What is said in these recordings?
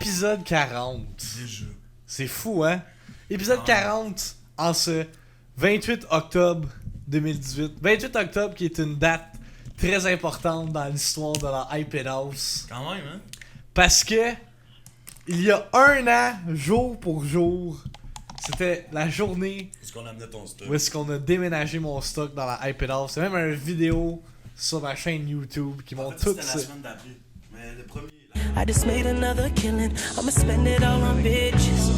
Épisode 40. Déjà. C'est fou, hein? Épisode 40 en ce 28 octobre 2018. 28 octobre qui est une date très importante dans l'histoire de la iPad House. Quand même, hein? Parce que il y a un an, jour pour jour, c'était la journée Est-ce qu'on amenait ton stock? où est-ce qu'on a déménagé mon stock dans la iPad House. C'est même une vidéo sur ma chaîne YouTube qui En montre fait, tout c'était ça. la semaine d'après. Mais le premier... I just made another killing. I'ma spend it all on bitches.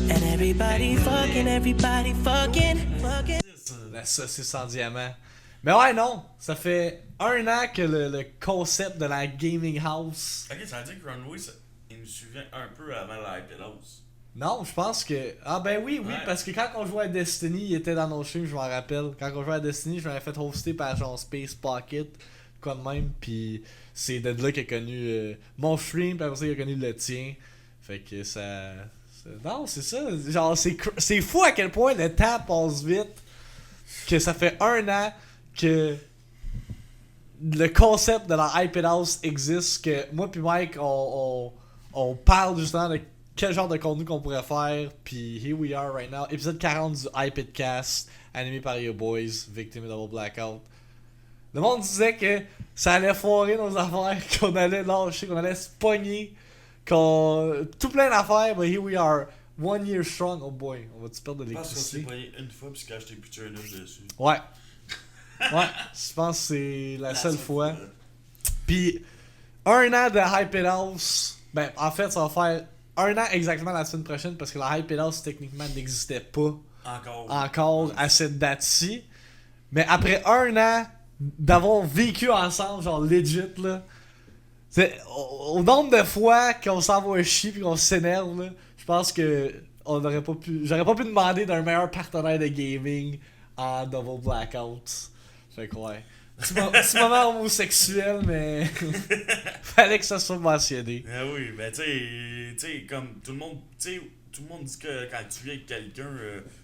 And everybody fucking. La saucisse sans diamant. Mais ouais, non. Ça fait un an que le concept de la gaming house. Ok, ça veut dire que Runway, il nous suivait un peu avant la iPad House. Non, je pense que. Ah, ben oui, Ouais. parce que quand on jouait à Destiny, il était dans nos streams, je m'en rappelle. Quand on jouait à Destiny, je m'avais fait hoster par genre Space Pocket, quoi de même. Puis c'est de là qu'il a connu mon stream, puis après ça, il a connu le tien. Fait que ça. Non, c'est ça. Genre, c'est fou à quel point le temps passe vite. Que ça fait un an que le concept de la iPad House existe. Que moi puis Mike, on parle justement de quel genre de contenu qu'on pourrait faire. Puis here we are right now. Épisode 40 du iPadcast, animé par Yo Boys, Victim of Double Blackout. Le monde disait que ça allait foirer nos affaires, qu'on allait lâcher, qu'on allait se pogner, tout plein d'affaires, but here we are, 1 year strong. Oh boy, on va-tu perdre de Je pense qu'on s'est l'électricité? pogné une fois, puis quand j'étais plus turn up dessus. Ouais. Ouais, je pense que c'est la seule fois. Puis, un an de iPad House, ben en fait, ça va faire un an exactement la semaine prochaine parce que la iPad House techniquement n'existait pas encore à cette date-ci. Mais après un an d'avoir vécu ensemble, genre legit là, c'est, au nombre de fois qu'on s'envoie chier puis qu'on s'énerve là, je pense que j'aurais pas pu demander d'un meilleur partenaire de gaming en Double Blackout. Fait que ouais. Petit moment homosexuel, mais fallait que ça soit mentionné. Ah oui, ben tu sais, comme tout le monde, tout le monde dit que quand tu viens avec quelqu'un,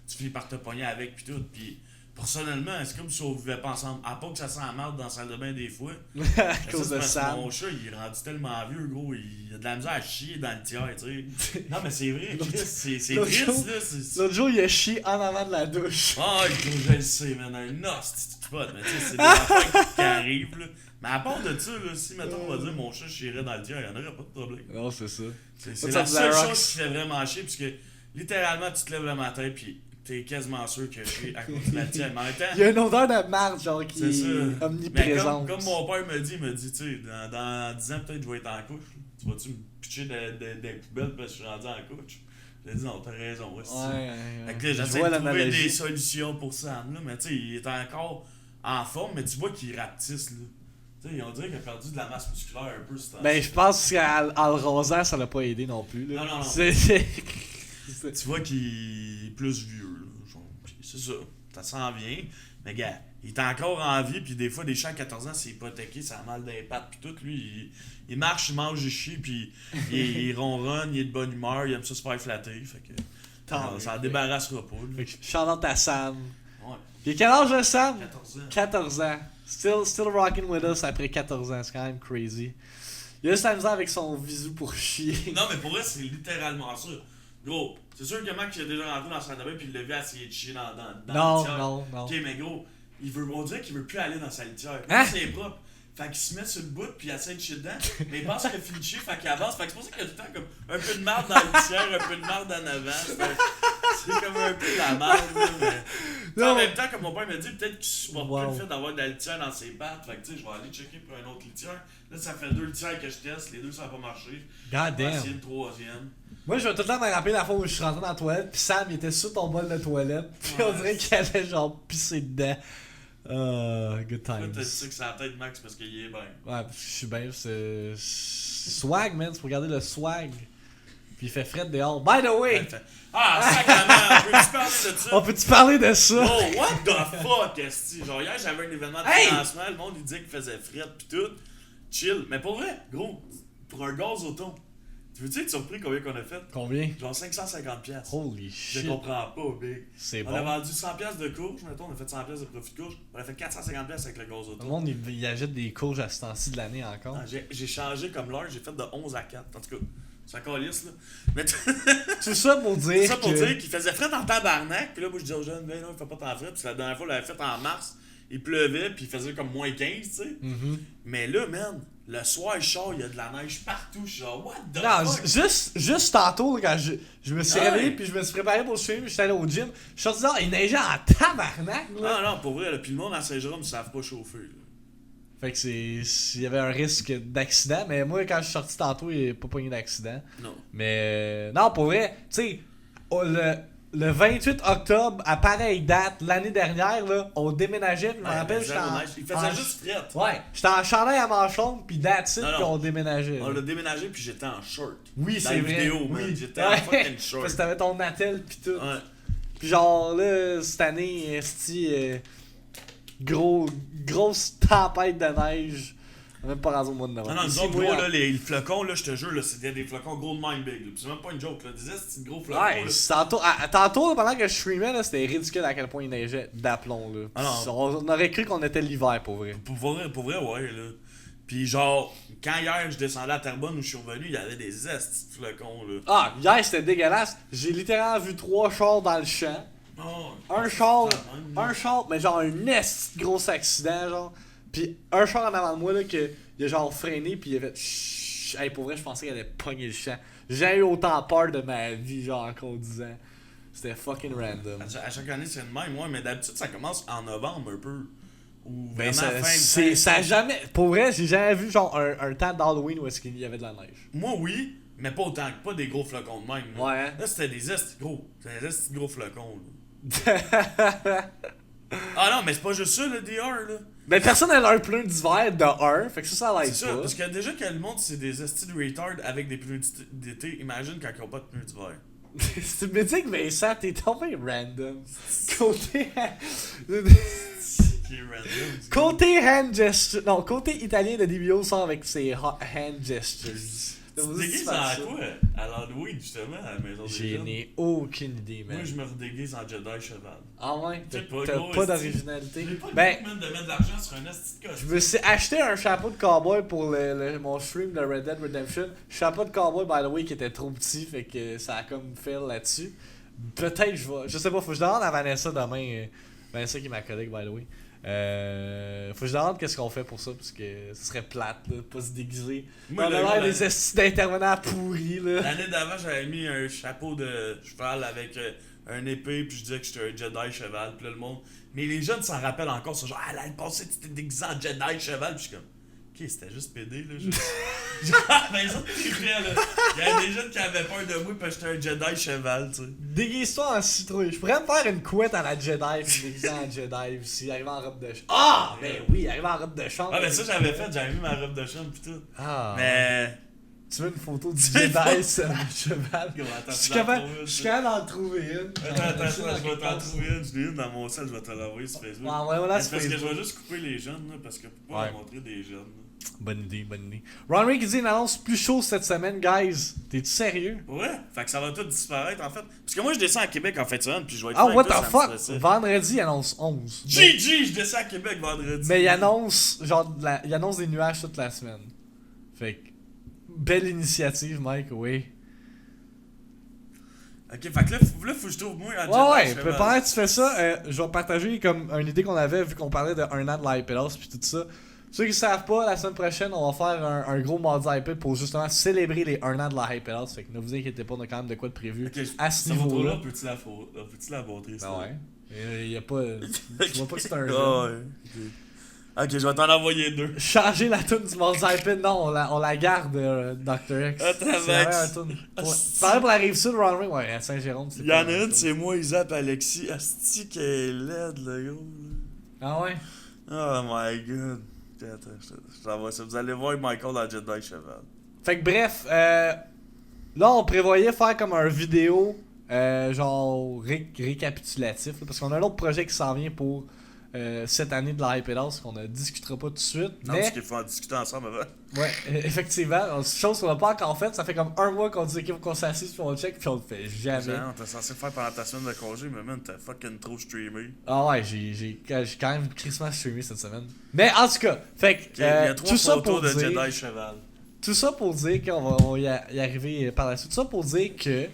tu finis par te pogner avec pis tout, pis personnellement, c'est comme si on vivait pas ensemble. À part que ça sent la merde dans la salle de bain des fois. À cause de parce que Sam. mon chat, il est rendu tellement vieux, gros, il a de la misère à chier dans le tiers, tu sais. Non, mais c'est vrai, Chris, c'est l'autre triste, jour- là. c'est- L'autre jour, il a chié en avant de la douche. Ah, je le sais, man, un os, tu potes, mais tu sais, c'est des affaires qui arrivent, là. Mais à part de ça, là, si, mettons, on va dire mon chat chierait dans le tiers, il y en aurait pas de problème. Non, c'est ça. C'est What's la up, seule Xerox? chose qui fait vraiment chier, puisque littéralement, tu te lèves le matin, puis t'es quasiment sûr que je suis à cause de la tienne. Mais en même temps, Il y a une odeur de marde, genre, qui c'est ça. est Mais omniprésente. comme mon père me dit, tu sais, dans 10 ans, peut-être je vais être en couche. Là. Tu vas-tu me pitcher des poubelles parce que je suis rendu en couche? J'ai dit non, t'as raison. Ouais, Fait que là, Je j'essaie vois de trouver l'analogie. des solutions pour Sam, là, mais tu sais, il est encore en forme, mais tu vois qu'il rapetisse, là. Tu sais, on dirait qu'il a perdu de la masse musculaire un peu, ce temps-ci. Ben, je pense qu'en le rasant, ça l'a pas aidé non plus. Là. Non. C'est- Tu vois qu'il est plus vieux, là. Genre, pis c'est ça. Ça s'en vient. Mais gars, il est encore en vie, puis des fois, des gens à 14 ans, c'est hypothéqué, ça a mal dans les pattes, puis tout. Lui, il marche, il mange, il chie, puis il ronronne, il est de bonne humeur, il aime ça se faire flatter. Fait que ça en débarrassera pas. Là. Fait que shout-out à Sam. Ouais, Puis quel âge a Sam? 14 ans. 14 ans. Still rocking with us après 14 ans. C'est quand même crazy. Il a juste la misère avec son visu pour chier. Non, mais pour vrai, c'est littéralement ça. Gros, c'est sûr que Mac qui a déjà rentré dans la salle de bain, puis il l'a vu essayer de chier dans Non, la litière. non. Ok, mais gros, on dirait qu'il veut plus aller dans sa litière. Hein? C'est propre. Fait qu'il se met sur le bout puis il essaie de chier dedans. Mais il pense qu'il a fini de chier, fait qu'il avance. Fait que c'est pour ça qu'il y a tout le temps comme un peu de marde dans la litière, un peu de marde en avant. C'est comme un peu de la marde, là, mais. En même temps, comme mon père m'a dit, peut-être qu'il supporte plus le fait d'avoir de la litière dans ses pattes. Fait que tu sais, je vais aller checker pour un autre litière. Là, ça fait 2 litières que je teste, les 2 ça n'a pas marché. God On va essayer damn. une troisième. Moi, je vais tout le temps me rappeler la fois où je suis rentré dans la toilette, puis Sam il était sur ton bol de toilette, puis on Ouais. dirait qu'il allait genre pisser dedans. Good Là, times. t'as dit ça que c'est la tête Max parce qu'il est bien. Ouais, parce que je suis bien. C'est. Swag, man. Tu peux regarder le swag. Puis il fait fret dehors. By the way! Ah, sacrément, peux-tu parler de ça? On peut-tu parler de ça? Oh, what the fuck, esti? Genre, hier, j'avais un événement de Hey! financement, le monde, il disait qu'il faisait fret pis tout. Chill. Mais pour vrai, gros, pour un gaz auto, tu veux-tu être surpris combien qu'on a fait? Combien? Genre 550 piastres. Holy Je shit. comprends pas, big. C'est On a bon. vendu 100 piastres de courge, mettons, on a fait 100 piastres de profit de courge. On a fait 450 piastres avec le gaz Le auto. monde, il achète des courges à ce temps-ci de l'année encore. Ah, j'ai changé comme l'heure, j'ai fait de 11 à 4. En tout cas, Ça calisse, là. Mais Tout ça pour dire c'est ça pour que... dire qu'il faisait frais dans le tabarnak. Puis là, moi, je dis aux jeunes, ben non, il fait pas tant frais. Puis la dernière fois, on l'avait fait en mars. Il pleuvait, puis il faisait comme moins 15, tu sais. Mais là, man, le soir, il sort, il y a de la neige partout. Je suis genre, what the Non, fuck? juste tantôt, quand je me suis Ouais. réveillé puis je me suis préparé pour le stream, j'étais allé au gym, je suis sorti dehors, il neigeait en tabarnak, là. Non, pour vrai, là, puis le monde à Saint-Jérôme, ils savent pas chauffer, là. Fait que il y avait un risque d'accident, mais moi, quand je suis sorti tantôt, il n'y a pas pogné d'accident. Non. Mais, non, pour vrai, tu sais, le 28 octobre, à pareille date, l'année dernière, là, on déménageait, puis je me rappelle, j'étais en... Il faisait juste fret. Ouais, j'étais en chandail à manches longues, puis that's it, Non, puis non. on déménageait. On l'a déménagé, puis j'étais en short. Oui, Dans c'est les vrai. vidéos, man. Oui. J'étais en fucking short. Parce que t'avais ton attel, puis tout. Ouais. Puis genre là, cette année, grosse tempête de neige. On est même pas rendu au mois de novembre. Non, nous Ici, autres, moi, gros, en- là, les flocons, là, je te jure, là, c'était des flocons gold mine big, là. Puis c'est même pas une joke, là. Disais, c'est gros flocons, Ouais, là. tantôt, pendant que je streamais, là, c'était ridicule à quel point il neigeait d'aplomb, là. Ah non. On aurait cru qu'on était l'hiver, pour vrai. Pour vrai, ouais, là. Puis genre, quand hier, je descendais à Terrebonne où je suis revenu, il y avait des estis de flocons, là. Ah, hier, c'était dégueulasse. J'ai littéralement vu 3 chars dans le champ. Oh, Un char, mais genre un esti de gros accident, genre. Puis un char en avant de moi, là, que il a genre freiné, puis il a fait chut. Hey, pour vrai, je pensais qu'il allait pogner le champ. J'ai jamais eu autant peur de ma vie, genre, en conduisant. C'était fucking random. à chaque année, c'est le même, ouais, mais d'habitude, ça commence en novembre un peu. Ou Ben, vraiment ça a jamais. Pour vrai, j'ai jamais vu, genre, un temps d'Halloween où est-ce qu'il y avait de la neige. Moi, oui, mais pas autant, pas des gros flocons de même. Là, Ouais, hein? là c'était des estis gros. C'était des estis gros flocons, là. Ben, Ah non, mais c'est pas juste ça, le DR, là. personne n'a leur pneu d'hiver de 1, fait que ça l'aide C'est ça, pas. parce que déjà que le monde, c'est des estis de retard avec des pneus d'été, imagine quand ils ont pas de pneus d'hiver. Tu me dis que Vincent, t'es tombé random. Côté. Qui est random. c'est Côté hand gesture. Non, côté italien de DBO sort avec ses hand gestures. Tu te déguises en quoi? À l'Halloween, justement, à la maison des J'ai jeunes. n'ai aucune idée, man. Moi, je me redéguise en Jedi cheval. Ah ouais? Je sais pas, T'as gros, pas esti. d'originalité? J'ai pas le Ben, goût, man, de mettre de l'argent sur un esti de je costume. me suis acheté un chapeau de cowboy pour mon stream de Red Dead Redemption. Chapeau de cowboy, by the way, qui était trop petit, fait que ça a comme fail là-dessus. Peut-être je vais. Je sais pas, faut que je demande à Vanessa demain. Vanessa qui est ma collègue, by the way. Faut que je demande qu'est-ce qu'on fait pour ça, parce que ce serait plate, là, pas se déguiser. Moi, On a le l'air gars, des estis d'intervenants pourris, là. L'année d'avant, j'avais mis un chapeau de cheval avec un épée, puis je disais que j'étais un Jedi cheval, puis là, le monde. Mais les jeunes s'en rappellent encore, c'est genre, ah, l'année passée, tu t'es déguisé en Jedi cheval, puis je suis comme, ok, c'était juste pédé, là. Genre, mais ça, c'est vrai, là. Il y avait des jeunes qui avaient peur de moi, parce que j'étais un Jedi cheval, tu sais. Déguise-toi en citrouille. Je pourrais me faire une couette à la Jedi, puis me déguiser en Jedi, aussi, arriver en robe de chambre. Ah! Ben oui, arriver en robe de chambre. Ah, ben ça, j'avais fait, j'avais mis ma robe de chambre, pis tout. Ah. Mais. Tu veux une photo du Tu veux une Jedi sur le cheval? Comment, attends, Je suis tu l'as capable trouvé, je suis ça? capable d'en trouver une. Attends, je vais t'en trouver une. Je l'ai une dans mon sel, je vais te l'envoyer sur Facebook. Ouais, voilà, Mais sur c'est parce que je Facebook. vais juste couper les jeunes, là, parce que pour pas Ouais. leur montrer des jeunes. Là. Bonne idée, bonne idée. Ron Rick dit une annonce plus chaude cette semaine, guys. T'es-tu sérieux? Ouais, fait que ça va tout disparaître en fait. Parce que moi je descends à Québec en fin de semaine, puis je vais être Ah, franc what avec toi, the ça me fuck? stressait. Vendredi, il annonce 11. GG, je descends à Québec vendredi. Mais il annonce, genre, il annonce des nuages toute la semaine. Fait que, belle initiative, Mike, oui. Ok, fait que là, faut que je trouve moi un Jedi Ouais, cheval. puis pendant que tu fais ça, je vais partager comme une idée qu'on avait vu qu'on parlait de 1 an de l'iPad puis tout ça. Ceux qui savent pas, la semaine prochaine, on va faire un gros mardi iPad pour justement célébrer les 1 an de la Hype House. Fait que ne vous inquiétez pas, on a quand même de quoi de prévu Ok, à ce ça va trop niveau-là. là, peux-tu la montrer ça? Ben ouais. Y a pas. Tu vois pas que c'est un jeu. Ah ouais. Ok, je vais t'en envoyer deux. Changer la tune du mardi iPad, non, on la garde, Dr. X. Attends, C'est Max. vrai, un tune. Ouais. Pareil pour la rive sud, Ron Ring, ouais, à Saint-Jérôme. Il y en a une, c'est moi, Isaac Alexis. Asti qu'elle est laide, le gros. Ah ouais? Oh my god. Attends, je t'envoie ça. Vous allez voir Michael dans Jedi Cheval. Fait que bref, là on prévoyait faire comme un vidéo genre récapitulatif, là, parce qu'on a un autre projet qui s'en vient pour cette année de la Hype House qu'on ne discutera pas tout de suite. Non, Mais parce qu'il faut en discuter ensemble avant. ouais, effectivement, chose qu'on n'a pas encore faite, ça fait comme un mois qu'on dit qu'il faut qu'on s'assise puis on check puis on le fait jamais. Genre, t'es censé le faire pendant ta semaine de congé, mais man, t'as fucking trop streamé. Ah ouais, j'ai quand même crissement streamé cette semaine. Mais en tout cas, fait que Il y a trois tout ça photos pour de dire... Jedi Cheval. tout ça pour dire qu'on va y arriver par la suite. Tout ça pour dire que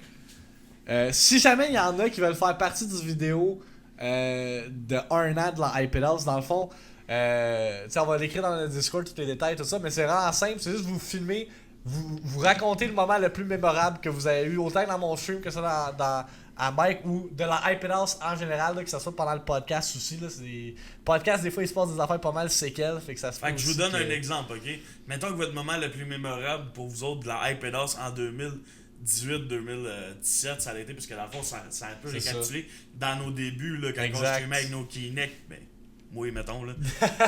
si jamais il y en a qui veulent faire partie d'une vidéo de 1 an de la iPad House, dans le fond, on va l'écrire dans le Discord, tous les détails, tout ça, mais c'est vraiment simple, c'est juste vous filmer, vous racontez le moment le plus mémorable que vous avez eu, autant dans mon stream que ça dans à Mike ou de la iPad House en général, là, que ça soit pendant le podcast aussi. Là, c'est des podcasts, des fois, il se passe des affaires pas mal séquelles, fait que ça se Fait que je vous donne un exemple, ok? Mettons que votre moment le plus mémorable pour vous autres de la iPad House en 2018-2017, ça a été, parce que dans le fond, ça a un peu récapitulé dans nos débuts, là, quand on streamait avec nos Kinect, ben, oui, mettons, là.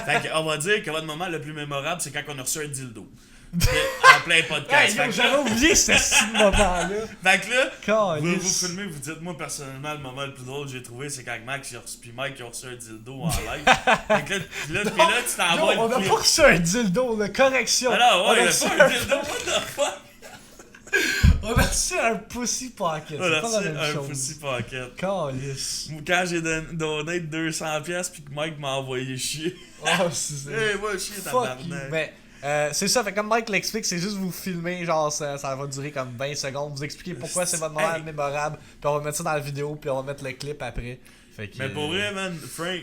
Fait que, on va dire que votre moment le plus mémorable, c'est quand on a reçu un dildo. En plein podcast. Hey, j'avais oublié ce moment-là. Fait que là, vous Calice. filmez, vous dites, moi personnellement, le moment le plus drôle que j'ai trouvé, c'est quand Max puis Mike ont reçu un dildo en live. Fait que là, puis là, tu t'envoies le On a clip. pas reçu un dildo, là, correction. Alors, ouais, On a il a reçu pas un dildo, what the fuck? On a reçu un pussy pocket. On C'est a pas la reçu même un chose. pussy pocket. Calice. Quand j'ai donné 200$ puis que Mike m'a envoyé chier. Oh, c'est Eh, moi, chier, fuck you. tabarnak. Mais c'est ça, fait comme Mike l'explique, c'est juste vous filmer, genre ça va durer comme 20 secondes, vous expliquer pourquoi c'est votre moment Hey. mémorable, puis on va mettre ça dans la vidéo, puis on va mettre le clip après. Fait que, Mais pour vrai, man, Frank,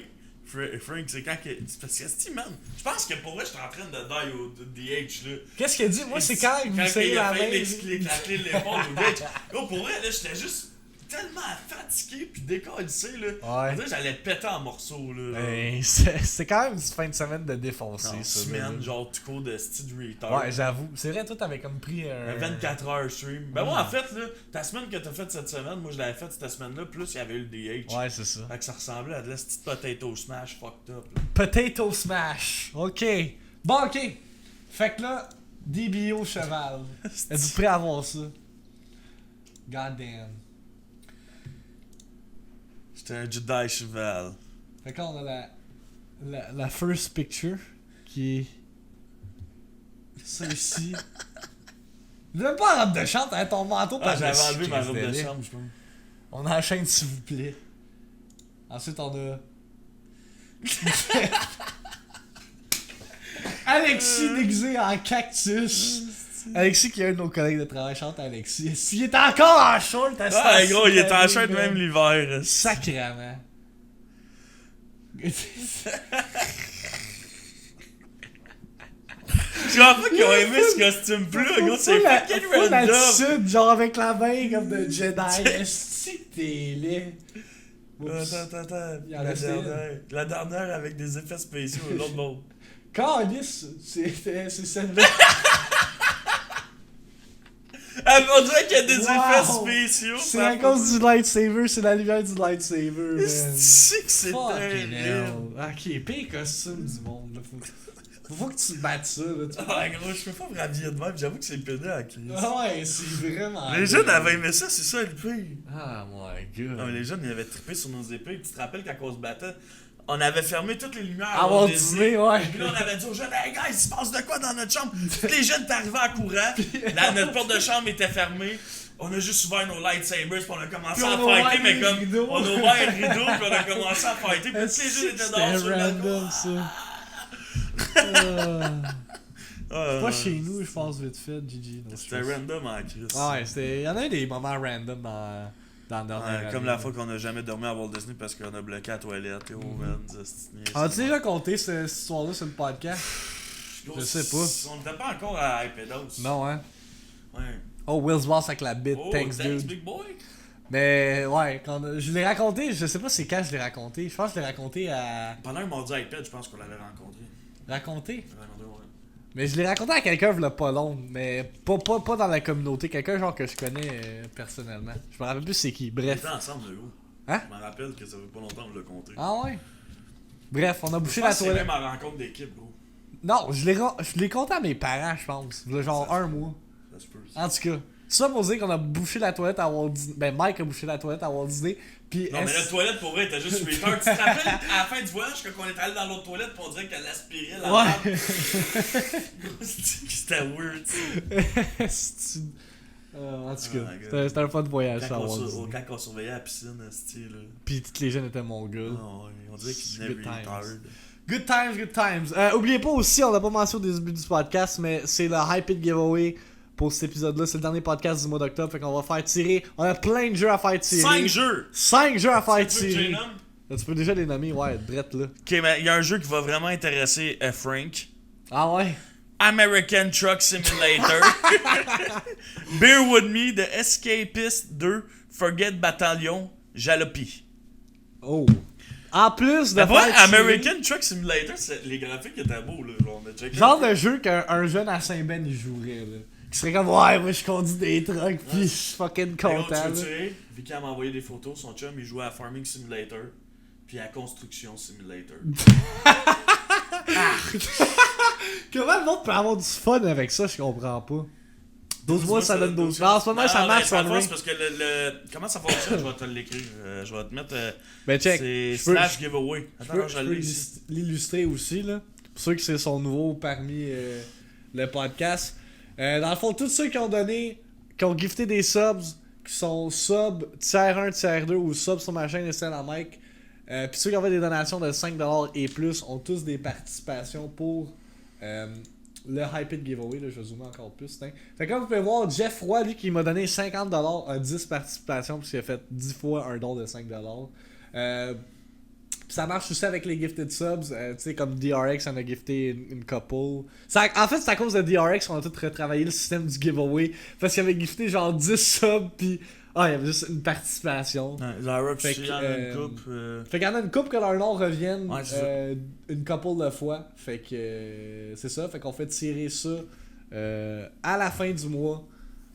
c'est quand que. C'est parce que, c'est man, je pense que pour vrai, j'étais en train de die au DH, là. Qu'est-ce qu'il a dit? Moi, c'est quand il vous serrez il la a main. failli l'éclater l'épaule au DH. Yo, pour vrai, là, j'étais juste tellement fatigué pis décalissé, là. Ouais. On dirait que j'allais péter en morceaux, là. Ben, c'est quand même une fin de semaine de défoncer, Non, ça. semaine, là. genre, tu cours de style retard. Ouais, j'avoue. C'est vrai, toi, t'avais comme pris Un 24 heures stream. Ben, moi, en fait, là, ta semaine que t'as faite cette semaine, moi, je l'avais faite cette semaine-là, plus il y avait eu le DH. Ouais, c'est ça. Fait que ça ressemblait à de la petite potato smash fucked up, là. Potato Smash. Ok. Bon, ok. Fait que là, DBO cheval. Êtes-vous prêt à voir ça? God damn. J'étais un Jedi cheval. Fait que là, on a la first picture qui est ça ici. Vous n'avez pas en robe de chambre, t'avais ton manteau Ah, j'avais par-dessus, enlevé ma Chris robe de Délé. chambre, je pense. On enchaîne s'il vous plaît. Ensuite, on a Alexis déguisé en cactus. Alexis qui est un de nos collègues de travail, chante Alexis. S'il est encore en short, à Ouais, gros, il est en shirt même l'hiver. Sacrément. Je comprends pas qu'ils ont aimé ce costume-là, gros, c'est fucking Full random. attitude, genre avec la main comme de Jedi. Est-ce que t'es laid? Oups. Attends. Il en restait La dernière avec des effets spéciaux, l'autre monde. Calice, c'est celle-là. Ah, on dirait qu'il y a des Wow. effets spéciaux. C'est à cause du lightsaber, c'est la lumière du lightsaber. Man. C'est que c'est Fucking terrible. hell. Ok, pire costume du monde. Là. Faut que tu battes ça. Là. Ah, gros, je peux pas me rhabiller de même, j'avoue que c'est pédé à crise. Ah ouais, c'est vraiment. Les jeunes avaient aimé ça, c'est ça le pire. Ah my god. Non, mais les jeunes, ils avaient trippé sur nos épées. Tu te rappelles quand on se battait, on avait fermé toutes les lumières. À Walt Disney, ouais. Puis là, on avait dit aux jeunes, hey guys, il se passe de quoi dans notre chambre? Tous les jeunes étaient arrivés en courant. Notre porte de chambre était fermée. On a juste ouvert nos lightsabers, puis on a commencé Puis à on a fighter, ouvert mais les comme. rideaux. On a ouvert le rideau, puis on a commencé à fighter. Puis tous les jeunes étaient dehors sur le random balcon. ça. Ah, Pas chez nous, je pense vite fait, GG. non, C'était je pense. random en crise. Ah ouais, c'était. Y'en a eu des moments random dans le dernier. Comme la fois qu'on a jamais dormi à Walt Disney parce qu'on a bloqué la toilette. Et As-tu déjà compté cette histoire-là sur le podcast? Je sais pas. On n'était pas encore à iPados. Non, hein? Ouais. Oh, Will's Boss avec la bite, Oh, thanks dude. Big Boy. Mais ouais, je l'ai raconté, je sais pas c'est quand je l'ai raconté. Je pense que je l'ai raconté à. Pendant un mardi iPad, je pense qu'on l'avait rencontré. Raconté? Ouais. Mais je l'ai raconté à quelqu'un v'là pas long, mais pas dans la communauté, quelqu'un genre que je connais personnellement. Je me rappelle plus c'est qui, On bref. était ensemble, de où? Hein? Je me rappelle que ça fait pas longtemps qu'on l'a compté. Ah ouais? Bref, on a Je bouché pense la que c'est toilette. même en rencontre d'équipe, gros. Non, je l'ai compté à mes parents, je pense. V'là genre un mois. Ça se peut. Ça. En tout cas, ça pour dire qu'on a bouché la toilette à Walt Disney. Ben, Mike a bouché la toilette à Walt Disney. Puis Non, mais la toilette pour vrai était juste retard. Tu te rappelles à la fin du voyage quand on était allé dans l'autre toilette pis on dirait qu'elle aspirait la Ouais. table? C'était weird, ça. C'est en tout Oh cas, my God. c'était un fun voyage ça à Walt Disney. Quand on surveillait la piscine, style là. Puis toutes les jeunes étaient mongols. Ah ouais, on dirait qu'il Good venait times. retard. Good times, good times. Oubliez pas aussi, on l'a pas mentionné au début du podcast, mais c'est le Hype It Giveaway pour cet épisode-là. C'est le dernier podcast du mois d'octobre, fait qu'on va faire tirer. On a plein de jeux à faire tirer. 5 jeux! 5 jeux à faire Tu veux que je les tirer. nomme? Là, tu peux déjà les nommer, ouais, drette là. Ok, mais il y a un jeu qui va vraiment intéresser Frank. Ah ouais? American Truck Simulator. Bear With Me, The Escapist 2, Forget Battalion, Jalopy. Oh. En plus de Mais faire tirer, American Truck Simulator, les graphiques étaient beaux, là. On a checké. genre de jeu qu'un jeune à Saint-Ben il jouerait, là. Qui serait comme, ouais, moi je conduis des trucks, pis je suis fucking Hey, content, gros, tu là. veux tirer? Vicky m'a envoyé des photos, son chum il jouait à Farming Simulator, puis à Construction Simulator. Comment le monde peut avoir du fun avec ça, je comprends pas. 12 mois, ça donne 12 mois. En ce moment, ça marche, ça ça c'est parce que comment ça fonctionne? Je vais te l'écrire. Je vais te mettre. Ben check, c'est je peux- slash giveaway. Je Attends, peux, non, je je peux l'ai ici. l'illustrer aussi, là. Pour ceux que c'est son nouveau parmi le podcast. Dans le fond, tous ceux qui ont donné, qui ont gifté des subs, qui sont subs tiers 1, tiers 2 ou subs sur ma chaîne Estelle en Mike, puis ceux qui ont fait des donations de 5$ et plus ont tous des participations pour le Hype It Giveaway. Là, je vais zoomer encore plus. Hein. Fait que comme vous pouvez voir, Jeff Roy, lui qui m'a donné 50$, a 10 participations puisqu'il a fait 10 fois un don de 5$. Pis ça marche aussi avec les gifted subs, tu sais, comme DRX en a gifté une couple. En fait, c'est à cause de DRX qu'on a tout retravaillé le système du giveaway. Parce qu'il avait gifté genre 10 subs, pis il y avait juste une participation. Zyrox Fait aussi, que, il y en a une coupe. Fait qu'il y en a une couple que leur nom revienne Ouais, c'est ça. une couple de fois. Fait que c'est ça, fait qu'on fait tirer ça à la fin du mois.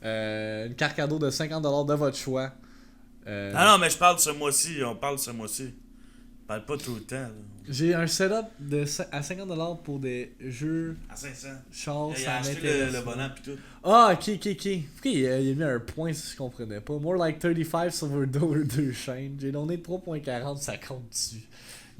Une carte cadeau de 50$ de votre choix. Ah non, mais je parle de ce mois-ci. On parle de ce mois-ci. On parle pas tout le temps. Là. J'ai un setup à 50$ pour des jeux, À 500. chars, Il ça a acheté m'intéresse. le bonhomme pis tout. Ah, ok. Pourquoi il a mis un point si je comprenais pas? More like 35 silver dollar 2 chaînes. J'ai donné 3.40, ça compte dessus.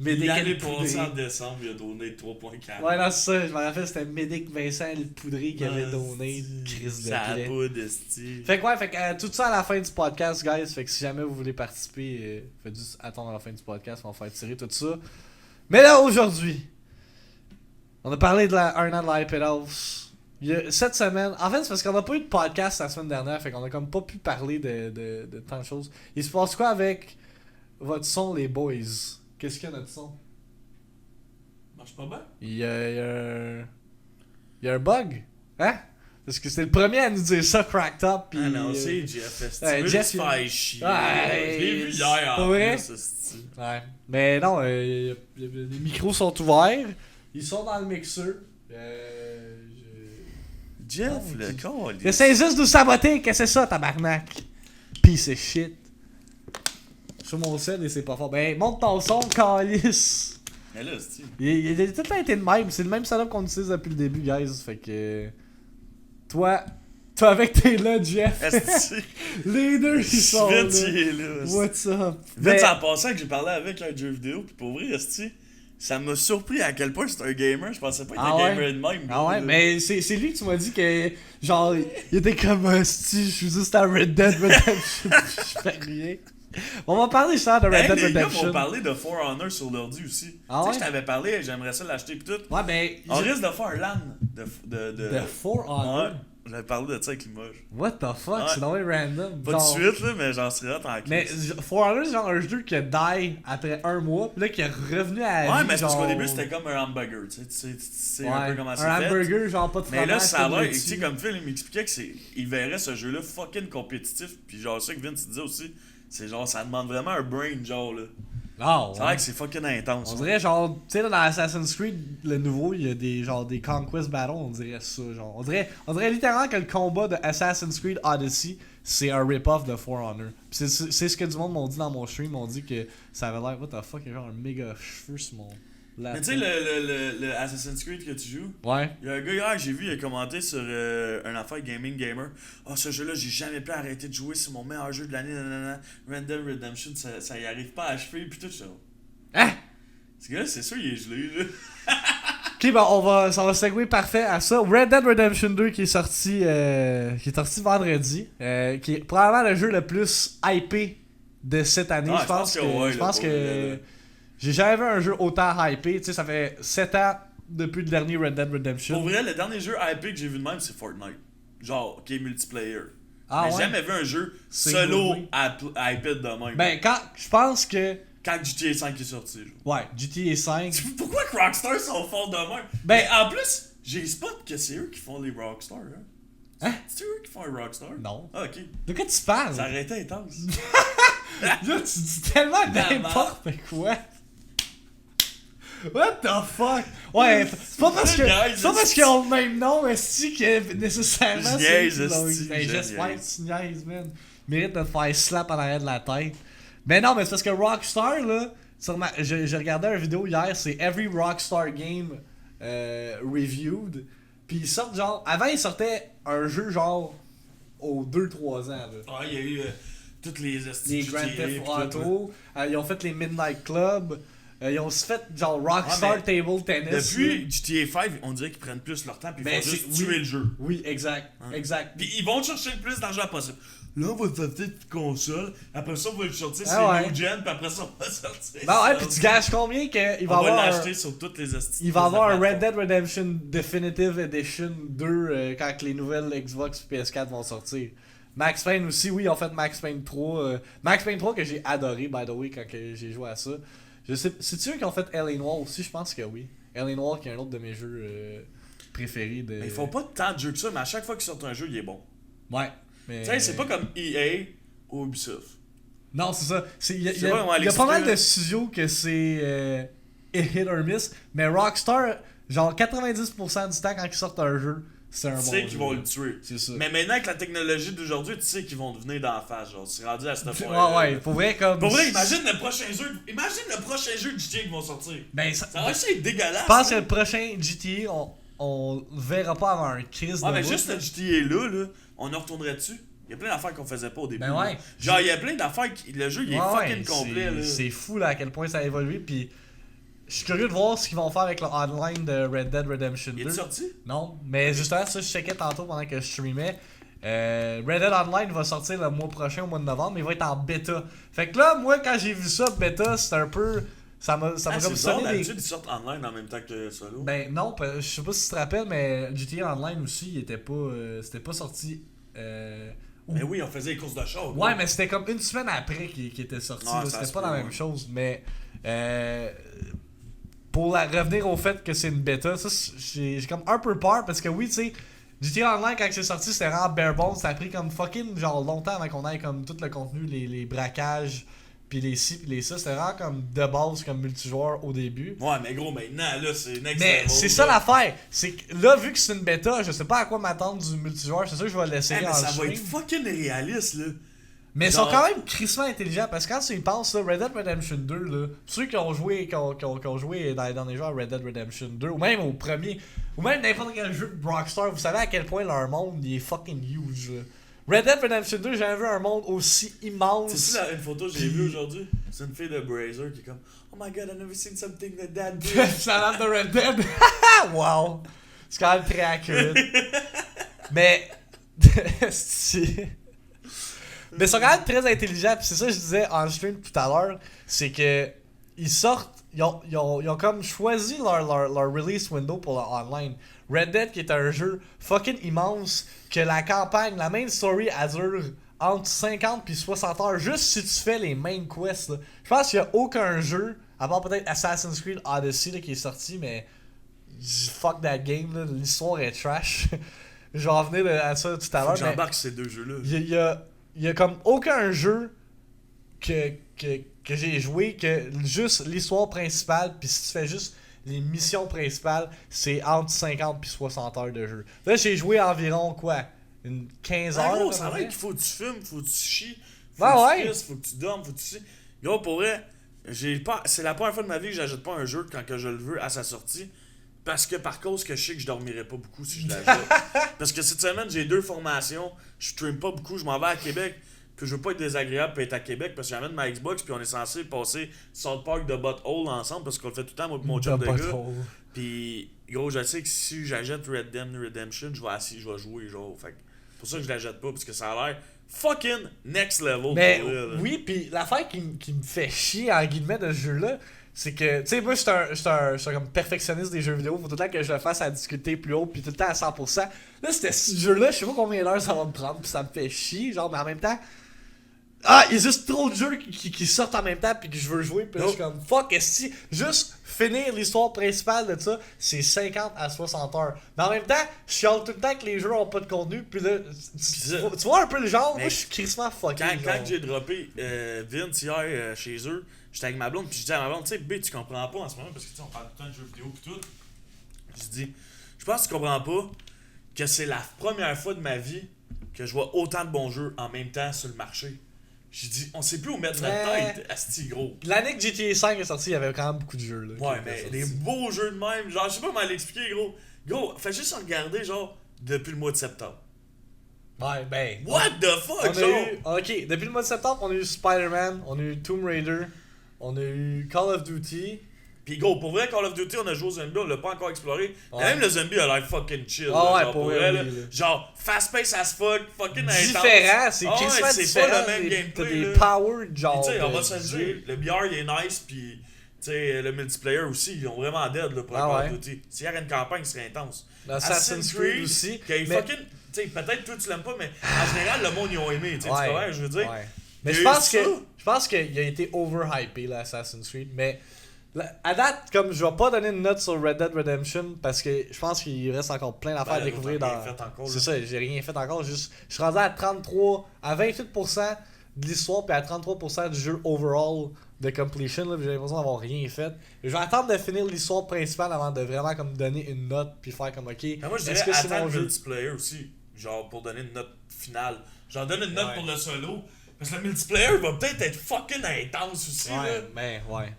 Mais Il des allait poudrées. passer en décembre, il a donné 3.4. Ouais, non, c'est ça. Je me rappelle, c'était Médic Vincent le poudré qui avait Ah, donné. Chris de Ça a plaie. pas d'esti. Fait que ouais, tout ça à la fin du podcast, guys. Fait que si jamais vous voulez participer, faites juste attendre à la fin du podcast, on va faire tirer tout ça. Mais là, aujourd'hui, on a parlé de un an de la Hype It House. Cette semaine, en fait, c'est parce qu'on a pas eu de podcast la semaine dernière, fait qu'on a comme pas pu parler de tant de choses. Il se passe quoi avec votre son, les boys? Qu'est-ce qu'il y a notre son? Marche pas bien? Il y a un bug? Hein? Parce que c'est le premier à nous dire ça, Cracked Up. Pis, Ah non, c'est Jeff. Esti. ouais, Tu veux Jeff, se faire chier. Ouais, Je l'ai vu c'est hier pas en vrai? plus, esti. Ouais. Mais non, les micros sont ouverts. Ils sont dans le mixeur. Jeff, Oh, le con. J'essaie juste de nous saboter. Qu'est-ce que c'est ça, tabarnak? Piece of shit. Sur mon set et c'est pas fort. Ben, monte ton son, calice. Mais là, esti. Il a tout le temps été le même. C'est le même setup qu'on utilise depuis le début, guys. Fait que. Toi avec tes là, Jeff. Esti. Les deux, ils sont Vince, là. il est là. esti. What's up? Vince, en passant que j'ai parlé avec un jeu vidéo, pis pour vrai, esti, ça m'a surpris à quel point c'est un gamer. Je pensais pas qu'il était Ah ouais? gamer de même. Ah ouais, là. mais c'est lui que tu m'as dit que, genre, il était comme un style, je suis juste à Red Dead Redemption, je fais rien. On va parler ça de Red Hey, Dead les gars Redemption. vont parler de For Honor sur l'ordi aussi. Ah Tu sais, ouais? je t'avais parlé, j'aimerais ça l'acheter pis tout. Ouais, ben, On risque de faire un LAN The For Honor. Ouais, j'avais parlé de ça avec Limoges. What the fuck, Ouais. c'est dans les random. Pas Genre- de suite, là, mais j'en serais tranquille. Mais For Honor, c'est genre un jeu qui a die après un mois, pis là qui est revenu à la Ouais, vie, mais c'est parce genre- qu'au début, c'était comme un hamburger. Tu sais un peu comment un c'est fait. hamburger, genre pas de Mais fromage. là, ça a pas de l'air, laitue. tu sais, comme Phil, il m'expliquait que il verrait ce jeu-là fucking compétitif. Puis genre, ça que Vince disait aussi, c'est genre, ça demande vraiment un brain, genre, là. Ah, C'est ouais. vrai que c'est fucking intense. On hein. dirait genre, tu sais là dans Assassin's Creed, le nouveau, il y a des genre des Conquest Battles, on dirait ça, genre. On dirait littéralement que le combat de Assassin's Creed Odyssey, c'est un rip-off de For Honor. Pis c'est ce que du monde m'ont dit dans mon stream, ils m'ont dit que ça avait l'air, what the fuck, il y a genre un méga cheveu sur mon laptop. Mais tu sais, le Assassin's Creed que tu joues, Ouais. il y a un gars hier, j'ai vu, il a commenté sur un affaire Gaming Gamer. Ah, ce jeu-là, j'ai jamais pu arrêter de jouer, c'est mon meilleur jeu de l'année, nanana. Red Dead Redemption, ça y arrive pas à achever, pis tout ça. Hein? Ce gars-là, c'est sûr, il est gelé, là. Ok, ben ça va segway parfait à ça. Red Dead Redemption 2 qui est sorti vendredi, qui est probablement le jeu le plus hypé de cette année. Ah, je pense que, ouais, je là, pense pour que vrai, J'ai jamais vu un jeu autant hypé. Tu sais, ça fait 7 ans depuis le dernier Red Dead Redemption. Pour vrai, le dernier jeu hypé que j'ai vu de même, c'est Fortnite. Genre, qui est multiplayer. Ah J'ai ouais? jamais vu un jeu Single solo player. hypé de même. Ben, je pense que. Quand GTA 5 est sorti. Genre. Ouais, GTA 5. Pourquoi que Rockstar sont forts de même? Ben, Mais en plus, j'ai spot que c'est eux qui font les Rockstar. Hein? C'est eux qui font les Rockstar? Non. Ah, ok. De quoi tu parles? Ça aurait été intense. Là, tu dis tellement n'importe quoi. What the fuck? Ouais, c'est pas parce qu'ils ont le même nom, esti, que nécessairement Je niaise, c'est esti, Ben, je j'espère que niaise. tu niaises, man. Mérite de te faire slap en arrière de la tête. Mais non, mais c'est parce que Rockstar, là, j'ai regardé une vidéo hier, c'est Every Rockstar Game Reviewed. Puis ils sortent genre. Avant, ils sortaient un jeu genre aux 2-3 ans, là. Ah, il y a eu toutes les Les Grand Theft Auto, ils ont fait les Midnight Club, ils ont aussi fait genre Rockstar Table Tennis. Depuis GTA 5, on dirait qu'ils prennent plus leur temps puis ils Ben, font juste oui. tuer le jeu. Oui, exact, Hein? exact. Puis ils vont chercher le plus d'argent possible. Là, on va sortir une console, après ça, on va le sortir Ah sur ouais. New Gen, puis après ça, on va sortir. Ben ouais, ça. puis tu gages combien qu'il va On va avoir l'acheter sur toutes les astuces. il va avoir un Red Dead Redemption Definitive Edition 2 quand les nouvelles Xbox et PS4 vont sortir. Max Payne aussi, oui, ils ont fait Max Payne 3. Max Payne 3 que j'ai adoré, by the way, quand que j'ai joué à ça. Je sais, c'est-tu eux qui ont fait L.A. Noire aussi? Je pense que oui. L.A. Noire qui est un autre de mes jeux préférés. Mais ils font pas tant de jeux que ça, mais à chaque fois qu'ils sortent un jeu, il est bon. Ouais. Mais... Tu sais, c'est pas comme EA ou Ubisoft. Non, c'est ça. Il y a, Je sais pas comment il y a pas mal l'expliquer, de studios que c'est hit or miss, mais Rockstar, genre 90% du temps quand ils sortent un jeu, c'est un Tu bon sais jeu. qu'ils vont le tuer. C'est ça. Mais maintenant, avec la technologie d'aujourd'hui, tu sais qu'ils vont devenir d'en face. Genre, c'est rendu à cette Ouais, point. ouais, pour vrai, comme. Pour vrai, imagine le prochain jeu. Imagine le prochain jeu de GTA qui vont sortir. Ben, Ça va être dégueulasse. je pense que hein. le prochain GTA, on verra pas avoir un crise Ouais, de mais bout. juste le GTA là, on en retournerait dessus. Il y a plein d'affaires qu'on faisait pas au début. Ben ouais. là. Genre, il y a plein d'affaires. Le jeu, il est Ouais, fucking ouais, complet. Là. c'est fou là, à quel point ça a évolué, puis je suis curieux de voir ce qu'ils vont faire avec le online de Red Dead Redemption 2. Il est sorti? Non, mais justement, ça, je checkais tantôt pendant que je streamais. Red Dead Online va sortir le mois prochain, au mois de novembre, mais il va être en bêta. Fait que là, moi, quand j'ai vu ça, bêta, c'était un peu. Ça m'a Ah, comme c'est bizarre, sonné des. d'habitude, ils sortent online en même temps que solo. Ben non, je sais pas si tu te rappelles, mais GTA Online aussi, il était pas. C'était pas sorti. Mais oui, on faisait les courses de char. Ouais, mais c'était comme une semaine après qu'il était sorti. Ah, là, ça c'était se pas peut, la ouais. même chose. Mais pour revenir au fait que c'est une bêta, ça j'ai comme un peu peur parce que oui, tu sais, GTA Online quand c'est sorti, c'était vraiment bare bones. Ça a pris comme fucking genre longtemps avant qu'on ait comme tout le contenu, les braquages, puis les ci, puis les ça. C'était vraiment comme de base, comme multijoueur au début. Ouais, mais gros, maintenant, là, c'est next Mais level, c'est ça là. l'affaire. C'est que là, vu que c'est une bêta, je sais pas à quoi m'attendre du multijoueur. C'est sûr que je vais l'essayer Hey, mais en ça va stream. être fucking réaliste, là. Mais ils Genre- sont quand même crissement intelligents parce que quand tu y penses, là, Red Dead Redemption 2, là, ceux qui ont joué, qui ont joué dans les jeux à Red Dead Redemption 2, ou même au premier, ou même n'importe quel jeu de Rockstar, vous savez à quel point leur monde il est fucking huge. Là. Red Dead Redemption 2, j'ai jamais vu un monde aussi immense. C'est ça une photo que j'ai vue aujourd'hui? C'est une fille de Brazer qui est comme Oh my god, I've never seen something that that big. Ça a l'air de Red Dead. Wow! C'est quand même très accurate. Mais. Mais ils sont quand même très intelligents, pis c'est ça que je disais en stream tout à l'heure, c'est que ils sortent, ils ont comme choisi leur release window pour leur online. Red Dead qui est un jeu fucking immense, que la campagne, la main story, elle dure entre 50 puis 60 heures, juste si tu fais les main quests. Là. Je pense qu'il n'y a aucun jeu, à part peut-être Assassin's Creed Odyssey là, qui est sorti, mais fuck that game, là, l'histoire est trash. Je vais revenir à ça tout à Faut l'heure. que mais j'embarque ces deux jeux-là. il y a comme aucun jeu que j'ai joué que juste l'histoire principale, puis si tu fais juste les missions principales, c'est entre 50 puis 60 heures de jeu. Là, j'ai joué environ quoi? Une 15 Ah, heures? gros, à ça peu a près? l'air qu'il faut que tu fumes, faut que tu chies, faut Ouais, que ouais. tu pisses, faut que tu dormes, faut que tu chies. Gros, pour vrai, c'est la première fois de ma vie que j'achète pas un jeu quand que je le veux à sa sortie. Parce que par cause que je sais que je dormirais pas beaucoup si je l'achète. Parce que cette semaine, j'ai 2 formations, je stream pas beaucoup, je m'en vais à Québec. Puis je veux pas être désagréable pour être à Québec parce que j'amène ma Xbox puis on est censé passer South Park de Butthole ensemble parce qu'on le fait tout le temps, moi et mon chum de Pas gars. trop. Puis gros, je sais que si j'achète Red Dead Redemption, je vais jouer genre. Fait que c'est pour ça que je l'achète pas parce que ça a l'air fucking next level. Mais pour vrai, là. oui, puis l'affaire qui me fait chier en guillemets de ce jeu-là, c'est que, tu sais, moi, j'étais comme perfectionniste des jeux vidéo. Faut tout le temps que je le fasse à difficulté plus haut, puis tout le temps à 100%. Là, ce jeu-là, je sais pas combien d'heures ça va me prendre, puis ça me fait chier, genre, mais en même temps. Ah, il y a juste trop de jeux qui sortent en même temps, puis que je veux jouer, puis là, je suis comme, fuck, est-ce que juste finir l'histoire principale de ça, c'est 50 à 60 heures. Mais en même temps, je chiale tout le temps que les jeux ont pas de contenu, puis là, tu vois un peu le genre, moi, je suis crissement fucké. Quand j'ai droppé Vince hier chez eux, j'étais avec ma blonde, puis je dis à ma blonde, tu sais, B, tu comprends pas en ce moment, parce que tu sais, on parle tout le temps de jeux vidéo pis tout. Je dis, je pense que tu comprends pas que c'est la première fois de ma vie que je vois autant de bons jeux en même temps sur le marché. J'ai dit, on sait plus où mettre notre tête, asti gros. L'année que GTA 5 est sorti, il y avait quand même beaucoup de jeux, là. Ouais, mais des beaux jeux de même, genre, je sais pas comment l'expliquer, gros. Gros, fais juste regarder, genre, depuis le mois de septembre. Ouais, ben. What the fuck, genre? Ok, depuis le mois de septembre, on a eu Spider-Man, on a eu Tomb Raider, on a eu Call of Duty. Pis gros, pour vrai, Call of Duty, on a joué au zombie, on l'a pas encore exploré. Ouais. Même le zombie a l'air fucking chill. Ah ouais, genre, pour vrai, là. oui, là. Genre, fast-pace as fuck, fucking intense. Différent, c'est crissement c'est différent. pas le même T'as gameplay. des là. power, genre. Tu sais, on va de se le jeu. dire, le BR il est nice, pis tu sais, le multiplayer aussi, ils ont vraiment dead là, pour Ah Call ouais. of Duty. S'il y avait une campagne, ce serait intense. Assassin's Creed aussi. Qui mais- fucking. Tu sais, peut-être toi tu l'aimes pas, mais en général, le monde ils ont aimé. Tu sais, tu comprends, je veux dire. Ouais. Mais Il y je a eu pense ça. qu'il a été overhypé, là, Assassin's Creed. Mais à date, comme je vais pas donner une note sur Red Dead Redemption parce que je pense qu'il reste encore plein d'affaires à découvrir t'as dans. rien fait encore, C'est là. ça, j'ai rien fait encore. Je suis rendu à 28% de l'histoire puis à 33% du jeu overall de completion. Là, j'ai l'impression d'avoir rien fait. Je vais attendre de finir l'histoire principale avant de vraiment comme donner une note puis faire comme ok. Mais moi je dirais est-ce que c'est attends mon le jeu? multiplayer aussi. Genre pour donner une note finale. Genre donne une note Ouais. pour le solo. Parce que le multiplayer va peut-être être fucking intense aussi. Ouais, Là. ben ouais.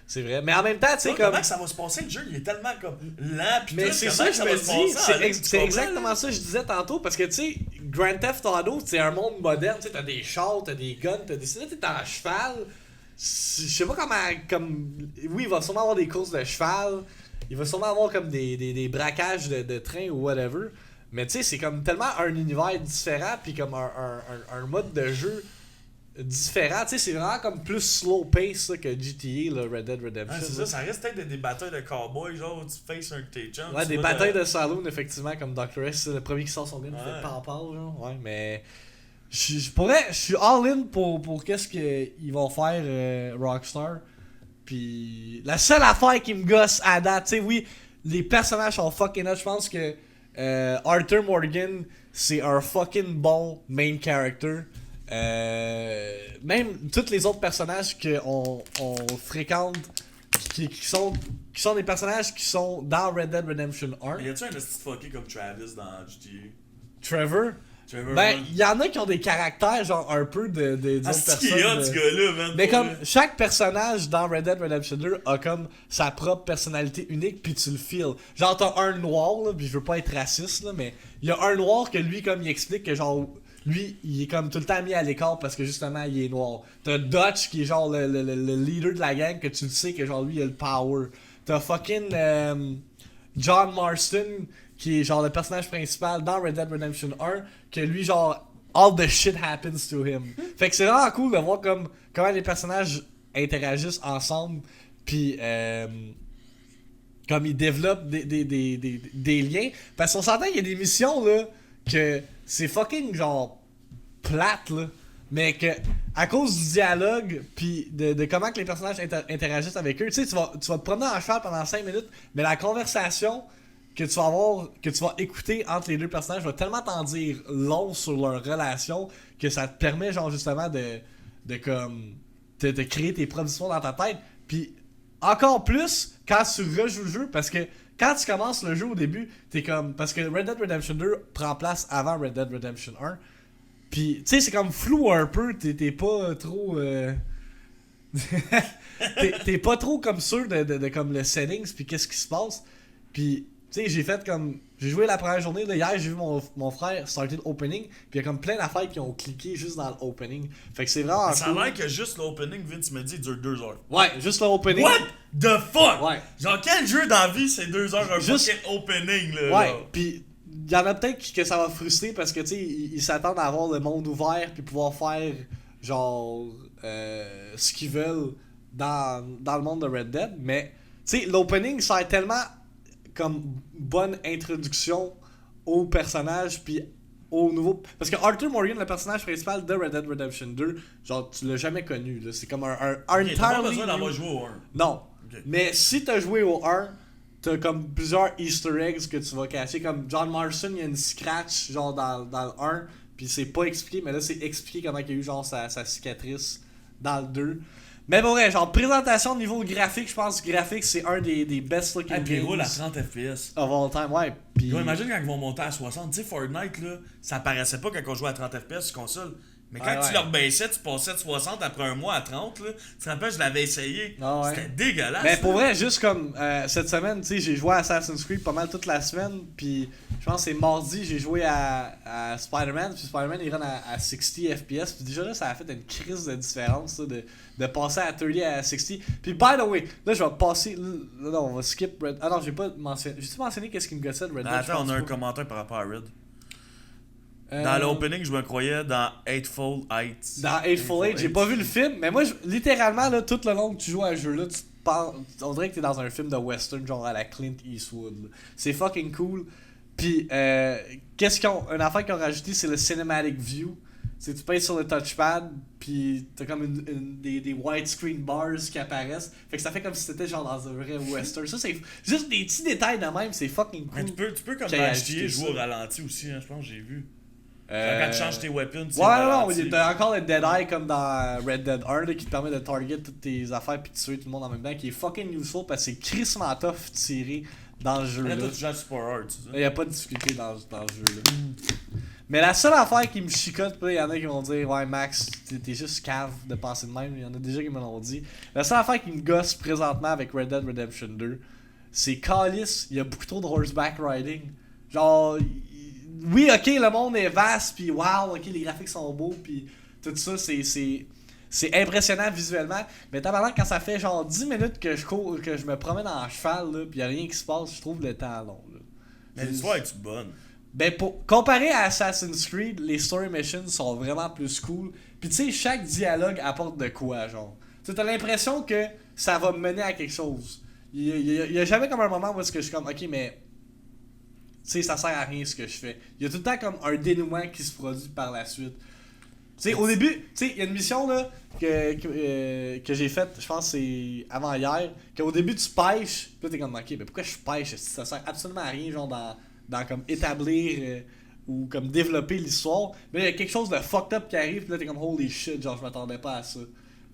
C'est vrai. Mais en même temps, tu sais, Comment comme. que ça va se passer le jeu? Il est tellement comme lent pis Mais tout. c'est comment ça que je va me se passer dis, en ligne, tu c'est comprends, exactement là? ça que je disais tantôt, parce que tu sais, Grand Theft Auto, c'est un monde moderne, tu sais, t'as des chars, t'as des guns, t'as des... Là, t'es en cheval, je sais pas comment, comme... Oui, il va sûrement avoir des courses de cheval, il va sûrement avoir comme des braquages de train ou whatever, mais tu sais, c'est comme tellement un univers différent, puis comme un mode de jeu différent, tu sais, c'est vraiment comme plus slow pace là, que GTA, là, Red Dead Redemption. Ouais, c'est là. ça reste peut-être des batailles de cowboys, genre où tu faces un de tes chums. Ouais, tu des vois batailles de saloon, effectivement, comme Dr. S, c'est le premier qui sort son gun, il Ouais. fait pam-pam, genre. Ouais, mais. Je suis all-in pour qu'est-ce qu'ils vont faire Rockstar. Puis. La seule affaire qui me gosse à date, tu sais, oui, les personnages sont fucking hot. Je pense que Arthur Morgan, c'est un fucking bon main character. Même tous les autres personnages qu'on fréquente qui sont des personnages qui sont dans Red Dead Redemption 1. Mais y a-tu un petit fucké comme Travis dans GTA? Trevor. Trevor, Ben, man. il y en a qui ont des caractères genre un peu des Ah, autres c'est qui personnes. est hot, ce gars-là, man. Mais pour comme vrai. chaque personnage dans Red Dead Redemption 2 a comme sa propre personnalité unique, puis tu le feels. Genre t'as un noir là, puis je veux pas être raciste là, mais il y a un noir que lui comme il explique que genre lui il est comme tout le temps mis à l'écart parce que justement il est noir. T'as Dutch qui est genre le leader de la gang que tu le sais que genre lui il a le power. T'as fucking John Marston qui est genre le personnage principal dans Red Dead Redemption 1 que lui genre all the shit happens to him. Fait que c'est vraiment cool de voir comment les personnages interagissent ensemble puis comme ils développent des liens. Parce qu'on s'entend qu'il y a des missions là que c'est fucking genre plate là. Mais que à cause du dialogue puis de comment que les personnages interagissent avec eux, tu sais, tu vas te promener en cheval pendant 5 minutes, mais la conversation que tu vas avoir, que tu vas écouter entre les deux personnages va tellement t'en dire long sur leur relation que ça te permet genre justement de comme de créer tes propres histoires dans ta tête. Puis encore plus quand tu rejoues le jeu parce que quand tu commences le jeu au début, t'es comme parce que Red Dead Redemption 2 prend place avant Red Dead Redemption 1. Puis tu sais c'est comme flou un peu, t'es pas trop t'es pas trop comme sûr de comme le settings puis qu'est-ce qui se passe. Puis tu sais, j'ai joué la première journée, là, hier j'ai vu mon frère starter l'opening, puis il y a comme plein d'affaires qui ont cliqué juste dans l'opening. Fait que c'est vraiment Ça a cool. l'air que juste l'opening, Vince me dit, il dure 2 heures. Ouais, juste l'opening. What the fuck? Ouais. Genre, quel jeu dans la vie, c'est 2 heures un Juste- fucking opening, là? Ouais, genre? puis il y en a peut-être que ça va frustrer parce que tu sais, ils s'attendent à avoir le monde ouvert puis pouvoir faire genre ce qu'ils veulent dans le monde de Red Dead, mais tu sais, l'opening, ça a tellement comme bonne introduction au personnage, puis au nouveau. Parce que Arthur Morgan, le personnage principal de Red Dead Redemption 2, genre, tu l'as jamais connu, là. C'est comme un Ok, t'as pas entirely besoin d'avoir new- joué au 1. Non. Ok. Mais si t'as joué au 1, t'as comme plusieurs easter eggs que tu vas cacher. Comme John Marston, il y a une scratch genre dans le 1, puis c'est pas expliqué, mais là c'est expliqué comment il y a eu genre sa cicatrice dans le 2. Mais bon, ouais, genre présentation niveau graphique, je pense que graphique c'est un des best looking Ah, puis il games roule à 30 FPS. of all time, ouais. Puis Yo, imagine quand ils vont monter à 60. Tu sais, Fortnite, là, ça paraissait pas quand on jouait à 30 FPS sur console. Mais quand Ouais, tu leur baissais, tu passais de 60 après un mois à 30. Là. Tu te rappelles, je l'avais essayé. Ah ouais. C'était dégueulasse. Mais pour là. vrai, juste comme cette semaine, tu sais, j'ai joué à Assassin's Creed pas mal toute la semaine, puis je pense que c'est mardi, j'ai joué à Spider-Man, puis Spider-Man il run à 60 FPS, puis déjà là, ça a fait une crise de différence, ça, de passer à 30 à 60. Puis by the way, là, je vais passer, là, non, on va skip Red. Ah non, j'ai pas mentionné, j'ai-tu mentionné qu'est-ce qui me gossait de Red Dead? Je Attends, pense on a un pas. commentaire par rapport à Red. Euh, Dans l'opening, je me croyais dans Eightful Heights. Dans Eightful Eight, j'ai pas vu le film, mais moi, littéralement, là, tout le long que tu joues à ce jeu-là, tu te penses, on dirait que t'es dans un film de western, genre à la Clint Eastwood. Là. C'est fucking cool. Puis, une affaire qu'ils ont rajouté, c'est le cinematic view. C'est tu payes sur le touchpad, puis t'as comme des widescreen bars qui apparaissent. Fait que ça fait comme si t'étais genre dans un vrai western. Ça, c'est juste des petits détails de même, c'est fucking cool. Mais tu peux comme J'ai dans ajouté HDA jouer ça. au ralenti aussi, hein, je pense que j'ai vu. Euh, Quand tu changes tes weapons, tu Ouais, non, il y a encore le Dead Eye comme dans Red Dead 1 là, qui te permet de target toutes tes affaires puis de tuer tout le monde en même temps, qui est fucking useful parce que c'est crissement tough tirer dans le jeu. Là, Là. toi, tu joues à Super Hard, tu sais. Il n'y a pas de difficulté dans le jeu. Là. Mais la seule affaire qui me chicote, il y en a qui vont dire ouais, Max, t'es juste cave de penser de même. Il y en a déjà qui me l'ont dit. La seule affaire qui me gosse présentement avec Red Dead Redemption 2, c'est Callis, il y a beaucoup trop de horseback riding. Genre. Oui, ok, le monde est vaste, puis wow, ok, les graphiques sont beaux, puis tout ça, c'est impressionnant visuellement. Mais tabarnak, quand ça fait genre 10 minutes que je cours, que je me promène en cheval, là, puis y a rien qui se passe, je trouve le temps long. Là. Mais l'histoire est-tu bonne? Ben, comparé à Assassin's Creed, les story missions sont vraiment plus cool. Puis tu sais, chaque dialogue apporte de quoi, genre. Tu sais, t'as l'impression que ça va mener à quelque chose. Il y a jamais comme un moment où est-ce que je suis comme, ok, mais tu sais, ça sert à rien ce que je fais. Il y a tout le temps comme un dénouement qui se produit par la suite. Tu sais, au début, tu sais, il y a une mission là que j'ai faite, je pense que c'est avant hier, qu'au début tu pêches, puis là t'es comme, ok, mais pourquoi je pêche? Ça sert absolument à rien, genre dans comme établir ou comme développer l'histoire. Mais il y a quelque chose de fucked up qui arrive, puis là t'es comme, holy shit, genre je m'attendais pas à ça.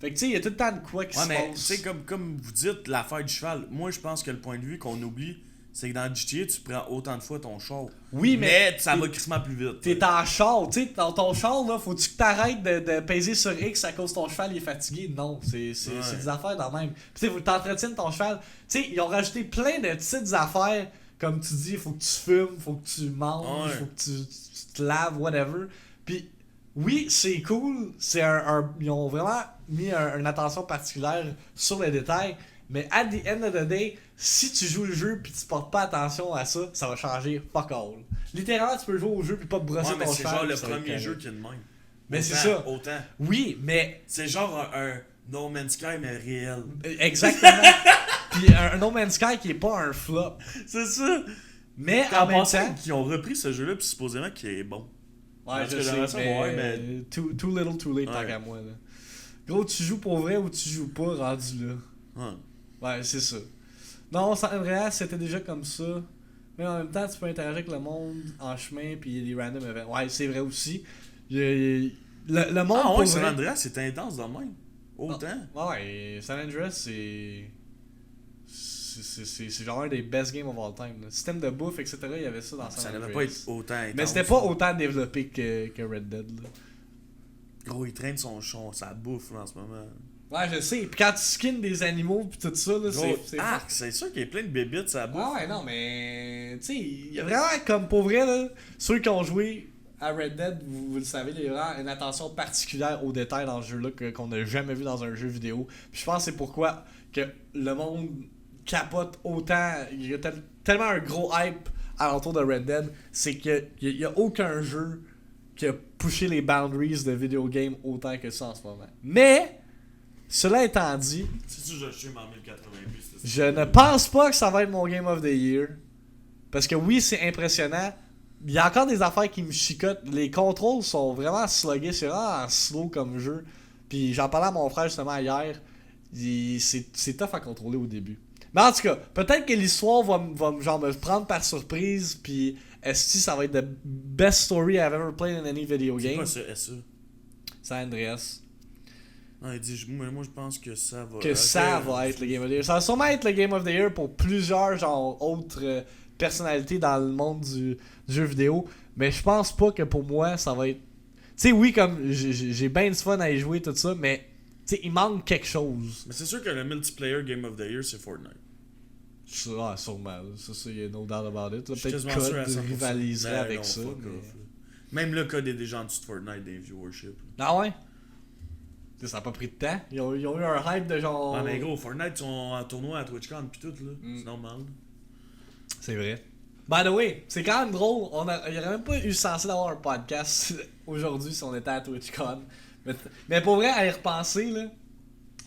Fait que tu sais, il y a tout le temps de quoi qui Ouais, se mais tu passe. sais, comme vous dites, l'affaire du cheval, moi je pense que le point de vue qu'on oublie, c'est que dans GTA, tu prends autant de fois ton char. Oui, mais ça va crissement plus vite. t'es en char, tu sais, dans ton char, là, faut-tu que t'arrêtes de peser sur X à cause que ton cheval est fatigué? Non, c'est des affaires dans le même. Puis tu sais, faut que t'entretiennes ton cheval. Tu sais, ils ont rajouté plein de petites affaires, comme tu dis, faut que tu fumes, faut que tu manges, Ouais. faut que tu te laves, whatever. Puis oui, c'est cool, ils ont vraiment mis une attention particulière sur les détails, mais at the end of the day, si tu joues le jeu puis tu portes pas attention à ça, ça va changer fuck all. Littéralement, tu peux jouer au jeu puis pas te brosser Ouais, mais ton c'est cheval. genre le ça va être premier correct. jeu qui est de même. Mais c'est Autant- ça. Autant. Oui, mais C'est genre un No Man's Sky, mais réel. exactement. Puis un No Man's Sky qui est pas un flop. C'est ça. Mais En en même passant, temps, qui ont repris ce jeu-là, puis supposément qu'il est bon. ouais, Parce je que sais, j'aimerais ça mais, voir, mais- too little, too late, tant Ouais. qu'à moi. Là. Gros, tu joues pour vrai ou tu joues pas rendu là. Ouais. Ouais, c'est ça. Non, San Andreas, c'était déjà comme ça. Mais en même temps, tu peux interagir avec le monde en chemin, puis il y a des random events. Ouais, c'est vrai aussi. Le monde Ah pour ouais, San vrai... Andreas, c'est intense de même. Autant. Ouais, San Andreas, c'est genre un des best games of all time. Là. Système de bouffe, etc., il y avait ça dans San Ça Andreas. devait pas être autant intense. Mais c'était pas autant développé que Red Dead. Là. Gros, il traîne sa bouffe là, en ce moment. Ouais, je sais. Puis quand tu skins des animaux pis tout ça, là, Gros, c'est c'est sûr qu'il y a plein de bébites, ça bouffe. Ah ouais, non, mais... Tu sais, il y a vraiment, comme pour vrai, là, ceux qui ont joué à Red Dead, vous le savez, il y a vraiment une attention particulière aux détails dans ce jeu-là qu'on n'a jamais vu dans un jeu vidéo. Puis je pense que c'est pourquoi que le monde capote autant. Il y a tellement un gros hype alentour de Red Dead, c'est qu'il n'y a aucun jeu qui a poussé les boundaries de video game autant que ça en ce moment. Mais... Cela étant dit, C'est sûr, je stream en 1080p. je ne pense pas que ça va être mon Game of the Year. Parce que oui, c'est impressionnant. Il y a encore des affaires qui me chicotent. Les contrôles sont vraiment sluggés. C'est vraiment slow comme jeu. Puis j'en parlais à mon frère justement hier. C'est tough à contrôler au début. Mais en tout cas, peut-être que l'histoire va genre me prendre par surprise. Puis est-ce que ça va être the best story I've ever played in any video C'est game? quoi ça, SE? San Andreas. Non, il dit, moi je pense que ça va... Que ça va être le Game of the Year. Ça va sûrement être le Game of the Year pour plusieurs genre autres personnalités dans le monde du jeu vidéo. Mais je pense pas que pour moi ça va être... Tu sais, oui, comme j'ai bien du fun à y jouer, tout ça, mais tu sais, il manque quelque chose. Mais c'est sûr que le multiplayer Game of the Year, c'est Fortnite. Ah, sûrement. Ça, y a no doubt about it. Je suis Peut-être quasiment sûr à Code 100%. rivaliserait Mais avec non, ça. fuck mais- off, là. Même le code est déjà en dessous de Fortnite des viewership. Ah ouais? T'sais, ça a pas pris de temps. Ils ont eu un hype de genre... Ah mais gros, Fortnite sont en tournoi à TwitchCon pis tout là. C'est normal. C'est vrai. By the way, c'est quand même drôle. Il aurait même pas eu censé d'avoir un podcast aujourd'hui si on était à TwitchCon. Mais pour vrai, à y repenser, là,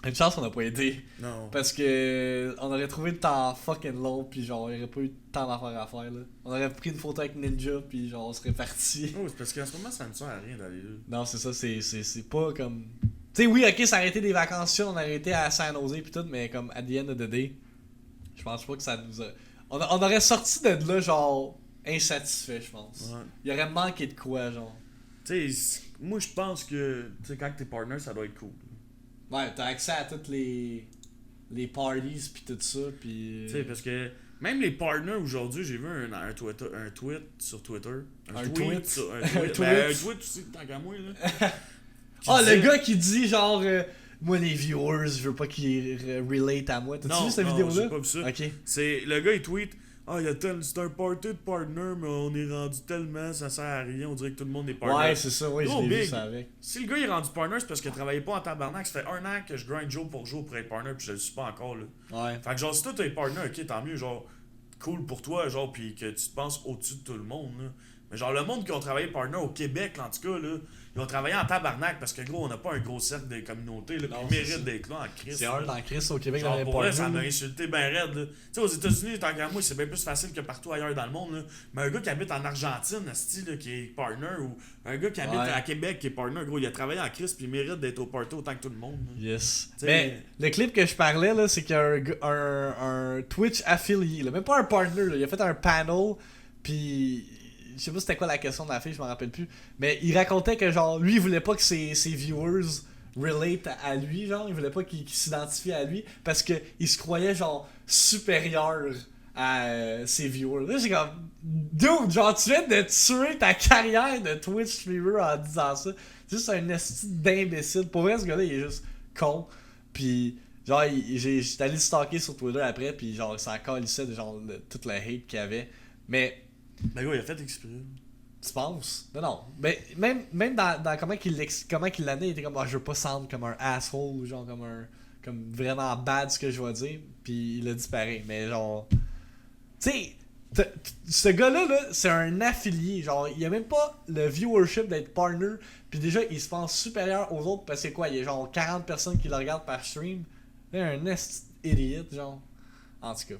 une chance qu'on n'a pas été. Non. Parce que on aurait trouvé le temps fucking long, puis genre, il n'y aurait pas eu tant d'affaires à faire. Là. On aurait pris une photo avec Ninja, puis genre, on serait parti. Oh, c'est parce qu'en ce moment, ça ne sert à rien d'aller là. Non, c'est ça, c'est pas comme. Tu sais, oui, ok, ça aurait été des vacances, on aurait été à San Jose, puis tout, mais comme, at the end of the day, je pense pas que ça nous a. On aurait sorti de là, genre, insatisfait, je pense. Ouais. Il aurait manqué de quoi, genre. Tu sais, moi je pense que tu sais quand t'es partner, ça doit être cool. Ouais, t'as accès à toutes les parties, puis tout ça, puis. Tu sais, parce que même les partners aujourd'hui, j'ai vu un tweet sur Twitter. Un tweet? Sur, un Un tweet. tweet? Ben, un tweet aussi, tant qu'à moi là. Ah, Qui le disait- gars qui dit genre, moi les viewers, je veux pas qu'ils relate à moi. T'as-tu vu cette vidéo-là? j'ai pas vu ça. Ok. C'est le gars il tweet c'est un party de partner mais on est rendu tellement ça sert à rien, on dirait que tout le monde est partner. Ouais, c'est ça, ouais, je Gros l'ai vu big. ça avec. Si le gars il est rendu partner, c'est parce qu'il travaillait pas en tabarnak. Ça fait 1 an que je grind jour pour être partner puis je le suis pas encore là. Ouais. Fait que genre si toi t'es partner, ok tant mieux, genre cool pour toi, genre pis que tu te penses au-dessus de tout le monde là. Mais genre le monde qui ont travaillé partner au Québec là, en tout cas là, ils ont travaillé en tabarnak parce que gros on n'a pas un gros cercle de communauté là, Non, qui c'est ça. méritent d'être là en crise. C'est hard dans Chris au Québec dans Genre les pour vrai, ça partners, m'a là. insulté ben raide là. Tu sais aux États-Unis tant qu'à moi c'est bien plus facile que partout ailleurs dans le monde là. Mais un gars qui habite en Argentine, asti, là, qui est partner ou un gars qui habite Ouais. à Québec qui est partner, gros il a travaillé en crise puis il mérite d'être au party autant que tout le monde. Là. Yes. T'sais- Mais le clip que je parlais, là, c'est qu'il y a un Twitch affilié, là. Même pas un partner, là. Il a fait un panel, puis je sais pas c'était quoi la question de la fille, je m'en rappelle plus. Mais il racontait que genre, lui, il voulait pas que ses viewers relate à lui, genre, il voulait pas qu'il s'identifie à lui, parce que il se croyait genre supérieur à ses viewers. Là, j'ai comme, dude, genre, tu viens de tuer ta carrière de Twitch streamer en disant ça. C'est juste un esti d'imbécile. Pour vrai, ce gars-là, il est juste con. Puis, genre, j'étais allé le stalker sur Twitter après, puis genre, ça calissait de genre tout le hate qu'il y avait. Mais, Ben gros il a fait exprès. tu penses? Non. Mais même dans comment qu'il l'année, il était comme, ah, je veux pas sound comme un asshole, ou genre comme vraiment bad ce que je vais dire. Puis il a dit pareil. Mais genre, tu sais, ce gars-là, là, c'est un affilié. Genre, il a même pas le viewership d'être partner. Puis déjà, il se pense supérieur aux autres parce que quoi, il y a genre 40 personnes qui le regardent par stream. C'est un idiot, genre. En tout cas.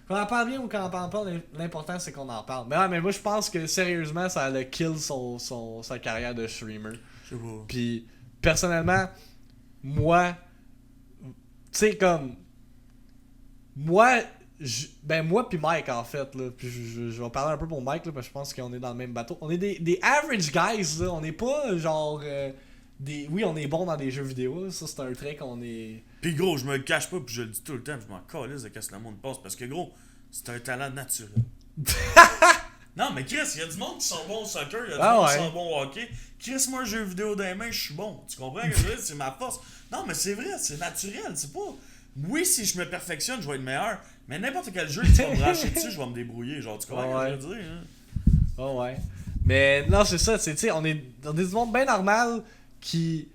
Qu'on en parle bien ou qu'on en parle pas, l'important c'est qu'on en parle. Mais ouais, mais moi je pense que sérieusement, ça a kill sa carrière de streamer. Je sais pas. Puis personnellement, moi, tu sais comme, moi puis Mike en fait là, puis je vais parler un peu pour Mike là, parce que je pense qu'on est dans le même bateau. On est des average guys là, on n'est pas genre oui on est bon dans des jeux vidéo, là. Ça c'est un trait qu'on est. Pis gros, je me le cache pas pis je le dis tout le temps, pis je m'en calisse de qu'est-ce que le monde pense parce que gros, c'est un talent naturel. Non mais Chris, il y a du monde qui sont bons au soccer, il y a du monde qui sont bons au hockey. Chris, moi un jeu vidéo dans les mains, je suis bon. Tu comprends ce que je veux dire? C'est ma force. Non mais c'est vrai, c'est naturel, c'est pas. Oui, si je me perfectionne, je vais être meilleur. Mais n'importe quel jeu, tu vas me brancher dessus, je vais me débrouiller. Genre, tu comprends ce que je veux dire? Hein? Oh ouais. Mais non, c'est ça, tu sais, on est du monde bien normal qui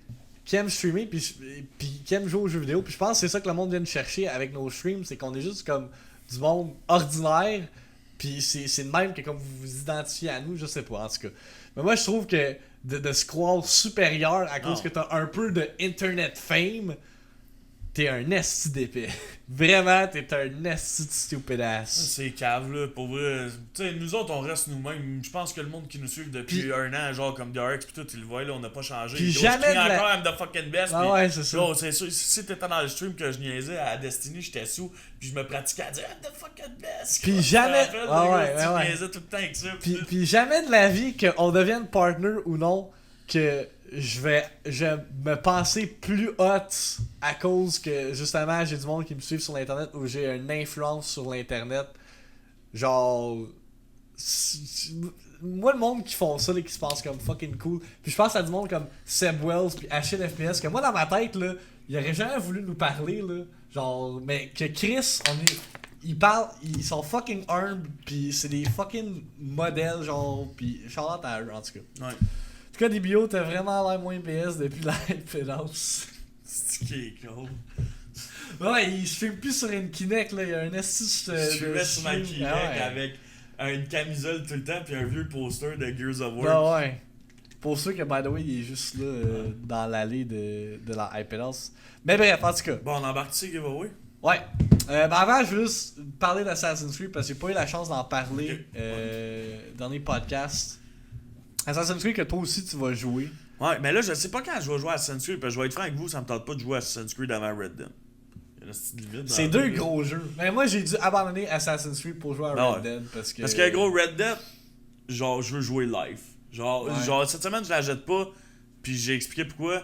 aime streamer puis qui aime jouer aux jeux vidéo. Puis je pense que c'est ça que le monde vient de chercher avec nos streams, c'est qu'on est juste comme du monde ordinaire. Puis c'est de même que comme vous vous identifiez à nous, je sais pas en tout cas. Mais moi je trouve que de se croire supérieur à cause que t'as un peu de internet fame, t'es un esti d'épais. Vraiment, t'es un esti de stupid ass. C'est cave, là, pour vrai. Tu sais, nous autres, on reste nous-mêmes. Je pense que le monde qui nous suit depuis Puis- un an, genre comme DRX pis tout, ils le voient, là, on n'a pas changé. Puis Gros, jamais je crie de la- encore I'm the fucking best. Ah pis, ouais, c'est ça. gros, c'est sûr, si t'étais dans le stream que je niaisais à Destiny, j'étais sous, puis je me pratiquais à dire I'm the fucking best. Puis Gros, jamais- tu te rappelles, ah gros, ouais, tu ouais. niaisais tout le temps avec ça. Puis jamais de la vie qu'on devienne partner ou non, que je vais me penser plus hot à cause que justement j'ai du monde qui me suit sur l'internet ou j'ai une influence sur l'internet. Genre. Moi, le monde qui font ça, là, qui se pense comme fucking cool. Puis je pense à du monde comme Seb Wells puis Achille FPS, que moi dans ma tête, là, il aurait jamais voulu nous parler, là. Genre, mais que Chris, ils parlent, ils sont fucking humbles, puis c'est des fucking modèles, genre, puis Charlotte à eux, en tout cas. Ouais. En tout cas, DBO, t'as vraiment l'air moins PS depuis la pédance. C'est qui est cool. Ouais, il stream plus sur une Kinect, là, il y a un esti de Je suis sur ma stream. Kinect Ah ouais. avec une camisole tout le temps, puis un vieux poster de Gears of War. Ah ouais. Pour ceux que, by the way, il est juste là, dans l'allée de la iPedals. Mais bref, en tout cas. Bon, on embarque-tu, giveaway? Ouais. Ben avant, je veux juste parler d'Assassin's Creed parce que j'ai pas eu la chance d'en parler dans les podcasts. Assassin's Creed que toi aussi tu vas jouer. Ouais, mais là, je sais pas quand je vais jouer à Assassin's Creed, parce que je vais être franc avec vous, ça me tente pas de jouer à Assassin's Creed avant Red Dead. Il y a une petite limite dans C'est la deux vie, là. gros jeux. Mais moi, j'ai dû abandonner Assassin's Creed pour jouer à Ben Red ouais. Dead parce que. Parce que gros, Red Dead, genre, je veux jouer live. Genre, Ouais. genre cette semaine, je la jette pas, puis j'ai expliqué pourquoi.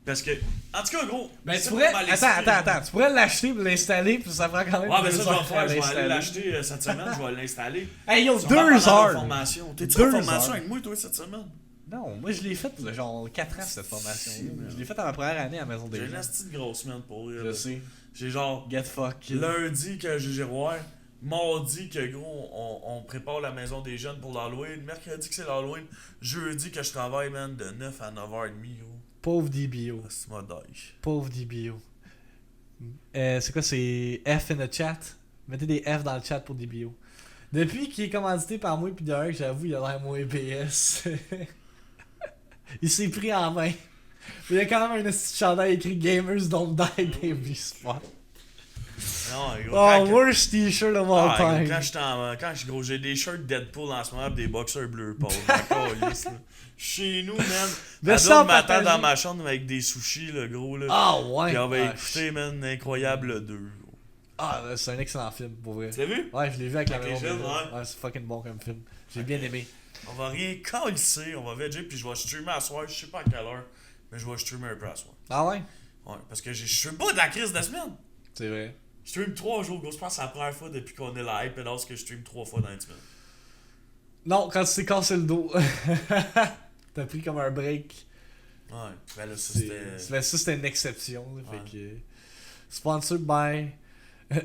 Parce que, en tout cas, gros. Ben, c'est tu pourrais. pas mal expliqué. Attends. Tu pourrais l'acheter pour l'installer, puis ça prend quand même. Ouais, mais 2 ça, je vais heures faire. à Je vais aller l'installer. l'acheter cette semaine, je vais l'installer. Hey yo, Ça 2 va pendant la heures! formation. T'es-tu 2 en formation heures. avec moi, toi, cette semaine? Non, moi je l'ai faite genre 4 ans cette formation. Je l'ai faite à ma première année à la Maison des J'ai une gens. petite grosse semaine pour rire. Je sais. J'ai genre. Get fuck. Lundi que j'ai Giroir, mardi que gros on prépare la maison des jeunes pour l'Halloween, mercredi que c'est l'Halloween, jeudi que je travaille man de 9 à 9h30 gros. Pauvre DBO. Ah, c'est ma dage. Pauvre DBO. C'est quoi, c'est F in the chat? Mettez des F dans le chat pour DBO. Depuis qu'il est commandité par moi et puis Derek, j'avoue, il a l'air moins BS. Il s'est pris en main. Il y a quand même un petit chandail écrit Gamers Don't Die Baby Spot. Non, gros, Oh, quand- worst t-shirt of all Ah, gros, time. quand j'ai gros, j'ai des shirts Deadpool en ce moment pis des boxers bleus pauvres. Encore lisse, là. Chez nous, man. Mais Ma sans blonde m'attend partager. dans ma chambre avec des sushis, le gros, là. Ah ouais. Pis on va Ah, écouter, man, Incroyable 2. gros. Ah, c'est un excellent film, pour vrai. Tu l'as vu? Ouais, je l'ai vu avec la Avec maison les des jeunes, gens. ouais. Ouais, c'est fucking bon comme film. J'ai bien aimé. On va rien calisser, on va veger, puis je vais streamer à soir, je sais pas à quelle heure, mais je vais streamer un peu à soir. Ah ouais? Ouais, parce que je stream pas de la crise de la semaine. C'est vrai. Je stream 3 jours, gros, je pense que c'est la première fois depuis qu'on est live, et que je stream 3 fois dans une semaine. Non, quand tu t'es cassé le dos. T'as pris comme un break. Ouais, ben là, ça C'est- c'était. Mais ça, c'était une exception. Là, Ouais. fait que... Sponsored by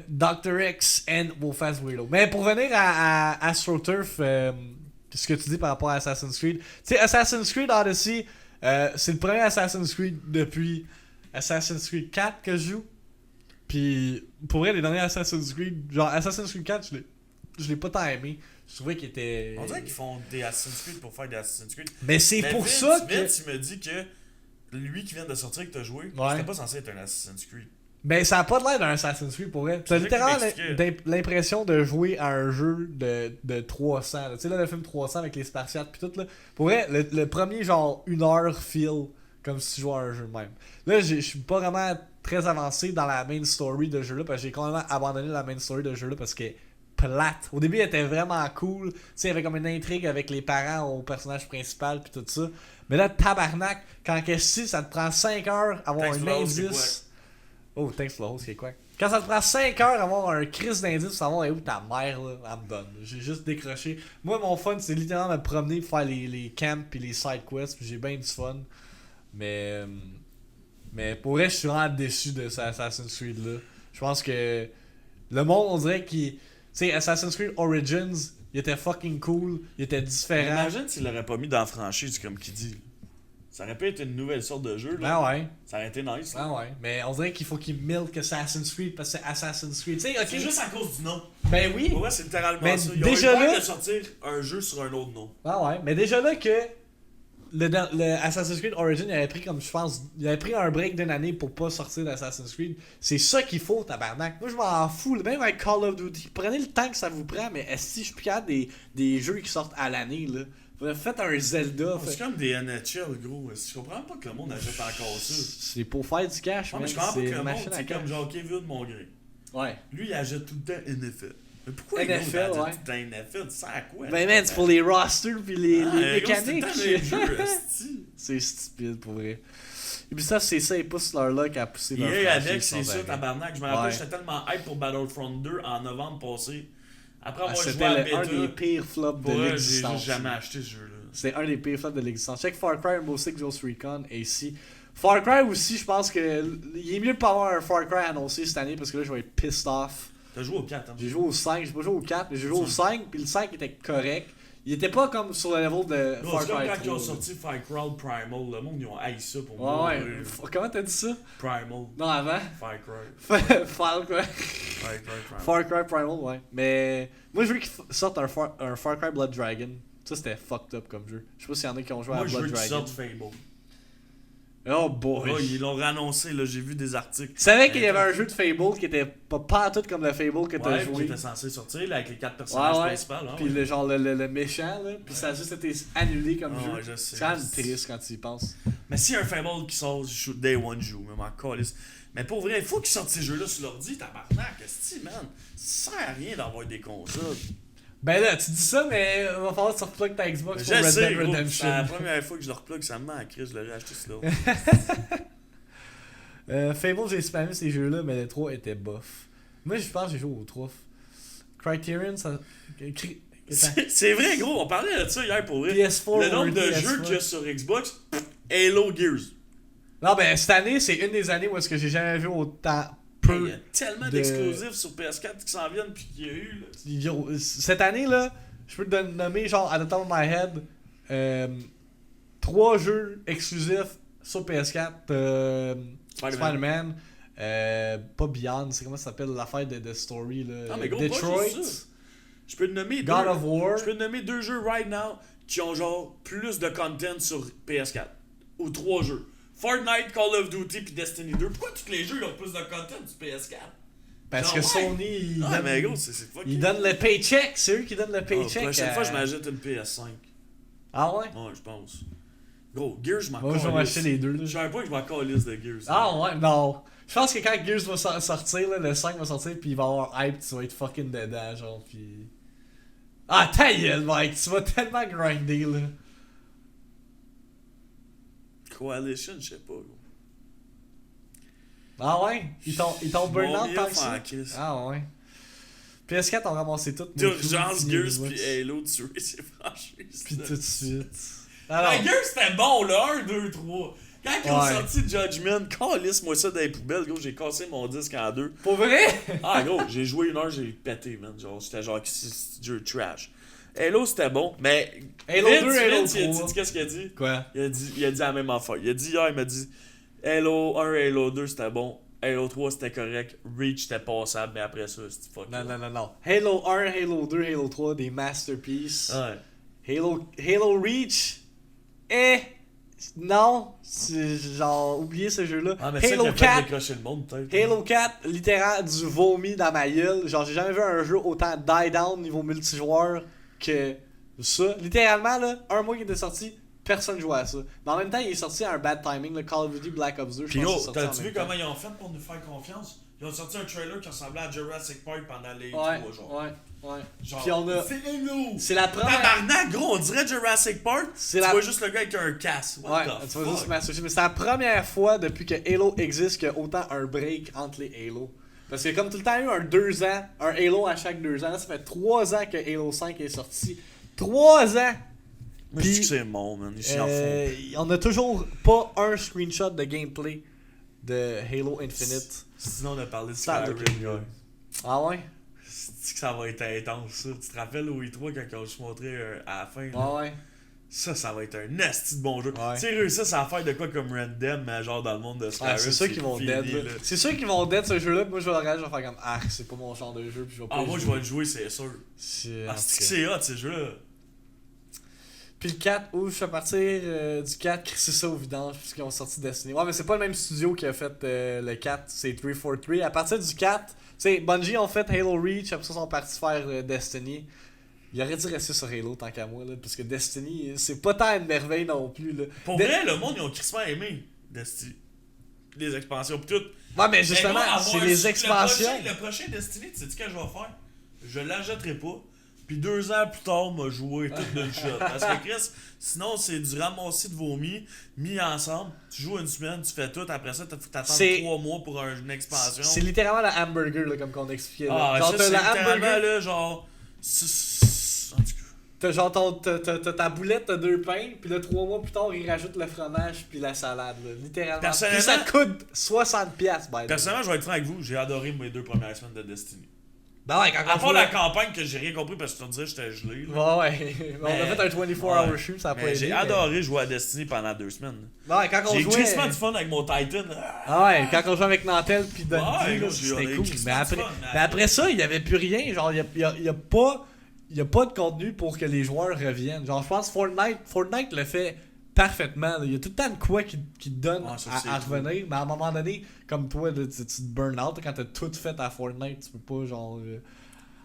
Dr. X and Wolfast Weirdo. Mais pour venir à AstroTurf, ce que tu dis par rapport à Assassin's Creed. Tu sais, Assassin's Creed Odyssey, c'est le premier Assassin's Creed depuis Assassin's Creed 4 que je joue. Puis pour vrai, les derniers Assassin's Creed, genre Assassin's Creed 4, je l'ai pas tant aimé. Je trouvais qu'il était. On dirait qu'ils font des Assassin's Creed pour faire des Assassin's Creed. Mais c'est Mais pour Vince, ça que. Vince, il me dit que lui qui vient de sortir que t'as joué, Ouais. c'était pas censé être un Assassin's Creed. Ben, ça a pas de l'air d'un Assassin's Creed pour vrai. T'as C'est ça littéralement qu'il m'expliquait. l'impression de jouer à un jeu de 300. Tu sais, là, le film 300 avec les Spartiates pis tout, là. Pour vrai, le premier, genre, 1 heure feel comme si tu jouais à un jeu de même. Là, je suis pas vraiment très avancé dans la main story de ce jeu-là, parce que j'ai complètement abandonné la main story de ce jeu-là parce que plate. Au début, elle était vraiment cool. Tu sais, il y avait comme une intrigue avec les parents au personnage principal pis tout ça. Mais là, tabarnak, quand qu'est-ce que ça te prend 5 heures à avoir Thanks un for the host, c'est indice. Oh, thanks for the host, c'est quoi? Quand ça te prend 5 heures à avoir un crise d'indice pour savoir où ta mère, là, elle me donne. J'ai juste décroché. Moi, mon fun, c'est littéralement me promener pour faire les camps pis les side quests, pis j'ai bien du fun. Mais pour vrai, je suis vraiment déçu de ce Assassin's Creed là. Je pense que le monde, on dirait qu'il. Tu sais, Assassin's Creed Origins, il était fucking cool, il était différent. Imagine s'il l'aurait pas mis dans la franchise, comme qu'il dit. Ça aurait pu être une nouvelle sorte de jeu, là. Ben ouais, Ça aurait été nice, là. ben ouais. Mais on dirait qu'il faut qu'il milk Assassin's Creed parce que c'est Assassin's Creed. Tu sais, ok. C'est juste à cause du nom. Ben oui. Pour moi, c'est littéralement Mais ça. Ils ont déjà eu peur là- de sortir un jeu sur un autre nom. Ben ouais. Mais déjà là que le Assassin's Creed Origin, il avait pris comme je pense. Il avait pris un break d'une année pour pas sortir d'Assassin's Creed. C'est ça qu'il faut, tabarnak. Moi je m'en fous. Même avec Call of Duty, prenez le temps que ça vous prend, mais si je suis plus capable des jeux qui sortent à l'année, là. Faites un Zelda. C'est comme des NHL, gros. Je comprends pas que le monde achète encore ça. C'est pour faire du cash, mais je comprends pas que le monde, c'est comme genre Kevin Mongré. Ouais. Lui, il achète tout le temps NFL. Mais pourquoi NFL, il achète ouais. tout le temps NFL? Ça sert à quoi? Ben man, c'est pour les rosters pis les mécaniques. C'est c'est stupide pour vrai. Et puis ça, c'est ça, ils poussent leur luck à pousser leur franchise. franchise Avec, c'est sans ça, arrêt. tabarnak. Je me rappelle, j'étais tellement hype pour Battlefront 2 en novembre passé. Après avoir joué C'était à la un bêta, des pires flops de pour vrai, j'ai l'existence. juste jamais acheté ce jeu-là. C'est un des pires flops de l'existence. Check Far Cry, Rainbow Six, Ghost Recon et ici. Far Cry aussi, je pense que il est mieux de pas avoir un Far Cry annoncé cette année parce que là, je vais être pissed off. T'as joué au 4, hein? J'ai joué au 5, j'ai pas joué au 4, mais j'ai joué au 5, puis le 5 était correct. Il était pas comme sur le level de Far C'est comme Cry quand 3. ils ont sorti Far Cry Primal, le monde ils ont haï ça pour Ouais, moi. ouais. Comment t'as dit ça? Primal. Non, avant? Far Cry. Far Cry. Far Cry Primal. Far Cry Primal, ouais. Mais moi, je veux qu'ils sortent un Far Cry Blood Dragon. Ça, c'était fucked up comme jeu. Je sais pas s'il y en a qui ont joué Moi, à je veux Blood qu'ils Dragon. sortent Fable. Oh boy. Oh, ils l'ont réannoncé, là, j'ai vu des articles. Tu savais qu'il y avait un jeu de Fable qui était pas tout comme le Fable que t'as Ouais, joué. qui était censé sortir là, avec les 4 personnages principaux. Hein, Puis le genre le méchant, là. Puis ça a juste été annulé comme Ah, jeu. ouais, je sais. C'est quand même triste quand tu y penses. Mais s'il y a un Fable qui sort, je shoot Day One joue, même en calice. Mais pour vrai, il faut qu'ils sortent ces jeux-là sur l'ordi, tabarnak, esti, man. Ça sert à rien d'avoir des consoles. Ben là, tu dis ça, mais il va falloir que tu replugues ta Xbox pour Je Red sais, Dead gros, c'est Redemption. la première fois que je le replug, ça me met en crise, je l'aurais acheté sur l'ordi. Fable, j'ai spammé ces jeux-là, mais les 3 étaient bof. Moi, je pense que j'ai joué aux 3. Criterion, ça. C'est vrai, gros, on parlait de ça hier pour vrai. PS4, Le nombre de PS4. jeux qu'il y a sur Xbox, Halo Gears. Non, ben cette année, c'est une des années où est-ce que j'ai jamais vu autant Il peu. y a tellement de- d'exclusifs sur PS4 qui s'en viennent puis qu'il y a eu. Là. Cette année, là, je peux te nommer, genre, at the top of my head, 3 jeux exclusifs sur PS4. Spider-Man. Pas Beyond, c'est comment ça s'appelle l'affaire de Story, là. Ah, mais gros, Detroit. pas juste ça. Je peux te nommer God of War. Je peux te nommer 2 jeux right now qui ont genre plus de content sur PS4. Ou 3 jeux. Fortnite, Call of Duty puis Destiny 2. Pourquoi tous les jeux ils ont plus de content sur PS4? Parce Genre, que ouais. Sony, ils Ah, donnent- mais gros, c'est fucking. ils donnent le paycheck. C'est eux qui donnent le La paycheck. prochaine fois, je m'achète une PS5. Ah ouais? Ouais, je pense. Gros, Gears, je m'en Moi, je vais m'acheter les deux. Là. J'ai un point que je m'en calisse de Gears. Ah ouais? Non. Je pense que quand Gears va sortir, là, le 5 va sortir, puis il va avoir hype, tu vas être fucking dedans, genre, puis... Ah, ta gueule, Mike! Tu vas tellement grinder, là. Coalition, je sais pas, gros. Ah ouais? Ils t'ont burn out tant que en ça? crise. Ah ouais. PS4 ont ramassé tout. D'urgence, Gears pis Halo, tu tuer ces franchises. Puis tout de suite. Alors, Alors, Gears c'était bon, là, 1, 2, 3. Quand ils ont Ouais. sorti Judgment, calisse-moi ça dans les poubelles, gros, j'ai cassé mon disque en 2. pour vrai? Ah, gros, j'ai joué 1 heure, j'ai pété, man. Genre, c'était genre jeu trash. Halo, c'était bon, mais. Halo Vince, 2, Halo Vince, il a 3. dit, qu'est-ce qu'il a dit? Quoi? Il a dit la même affaire. Il a dit hier, il m'a dit Halo 1, Halo 2, c'était bon. Halo 3, c'était correct. Reach, c'était passable, mais après ça, c'était fuck. Non, non, non, non. Halo 1, Halo 2, Halo 3, des masterpieces. Ouais. Halo Reach, non, c'est genre, oubliez ce jeu-là. Ah, mais c'est ça Halo qui a fait 4, décrocher le monde, peut-être. Halo 4, littéralement du vomi dans ma gueule. Genre, j'ai jamais vu un jeu autant die down niveau multijoueur que ça. Littéralement, là, un mois qu'il était sorti, personne jouait à ça. Mais en même temps, il est sorti à un bad timing, le Call of Duty Black Ops 2. je Pis pense gros, qu'il est sorti en t'as-tu vu même temps. comment ils ont fait pour nous faire confiance? Ils ont sorti un trailer qui ressemblait à Jurassic Park pendant les Ouais, 3 jours. ouais. Genre, Puis on a. c'est Halo! C'est la première. Tabarnak, gros, on dirait Jurassic Park. C'est Tu la- vois juste le gars avec un casque. What Ouais, the tu vas juste fuck? m'associer. Mais c'est la première fois depuis que Halo existe qu'il y a autant un break entre les Halo. Parce qu'il y a comme tout le temps eu un 2 ans, un Halo à chaque 2 ans. Là, ça fait 3 ans que Halo 5 est sorti. 3 ans! Moi, je dis Puis, que c'est bon, man. Ils s'en font. on a toujours pas un screenshot de gameplay de Halo Infinite. Sinon, on a parlé de Ça, Skyrim ok. hier. Ah ouais? C'est que ça va être intense, ça. Tu te rappelles au E3 quand ils ont juste montré à la fin? là? Ah ouais. Ça va être un nasty de bon jeu. Ouais. Sérieux, ça va faire de quoi comme Random, mais genre dans le monde de Skyrim. Ah, c'est sûr qu'ils vont fini, dead. Là. là. C'est sûr qu'ils vont dead ce jeu-là. Puis moi, je vais le regarder, je vais faire comme ah, c'est pas mon genre de jeu. Puis je vais pas Ah, y moi, je jouer. vais le jouer, c'est sûr. C'est Ah, en tout c'est que cas. c'est hot, ces jeux-là. Puis le 4, je fais partir du 4, crisser ça au vidange, puisqu'ils ont sorti Destiny. Ouais, mais c'est pas le même studio qui a fait le 4, c'est 343. À partir du 4, tu sais, Bungie ont fait Halo Reach, après ça, ils sont partis faire Destiny. Il aurait dû rester sur Halo tant qu'à moi, là, parce que Destiny, c'est pas tant une merveille non plus. Là. Pour vrai, le monde, ils ont crissement aimé Destiny. Les expansions, pis tout. Ouais, mais justement, c'est les expansions. Le prochain Destiny, tu sais ce que je vais faire? Je l'achèterai pas. Puis 2 ans plus tard, m'a joué tout d'une shot. Parce que Chris, sinon c'est du ramassis de vomi mis ensemble. Tu joues une semaine, tu fais tout. Après ça, t'attends 3 mois pour une expansion. C'est littéralement la hamburger, là, comme qu'on expliquait. Là. Ah, genre, ça, t'as c'est la littéralement, hamburger. là, genre... En tout cas... T'as genre t'as ta boulette, t'as 2 pains, puis là 3 mois plus tard, ils rajoutent le fromage puis la salade, là, littéralement. Personnellement, puis ça te coûte 60$, by the way. Personnellement, je vais être franc avec vous, j'ai adoré mes 2 premières semaines de Destiny. Ben ouais, quand À on part jouait... la campagne que j'ai rien compris parce que tu te disais que j'étais gelé. Là. Ouais. On a fait un 24-hour shoot, ça a pas aidé. J'ai adoré jouer à Destiny pendant 2 semaines. Ouais, quand on J'ai jouait... crissement du fun avec mon Titan. Ah ouais, quand on jouait avec Nantel puis Dundee, Ouais, là, on c'était a cool. crissement Mais du après, fun, mais après ça, il y avait plus rien. Genre, il y a pas de contenu pour que les joueurs reviennent. Genre, je pense Fortnite le fait parfaitement. Là. Il y a tout le temps de quoi qui te donne à revenir. Mais à un moment donné, comme toi, là, tu te burn out quand t'as tout fait à Fortnite. Tu peux pas, genre,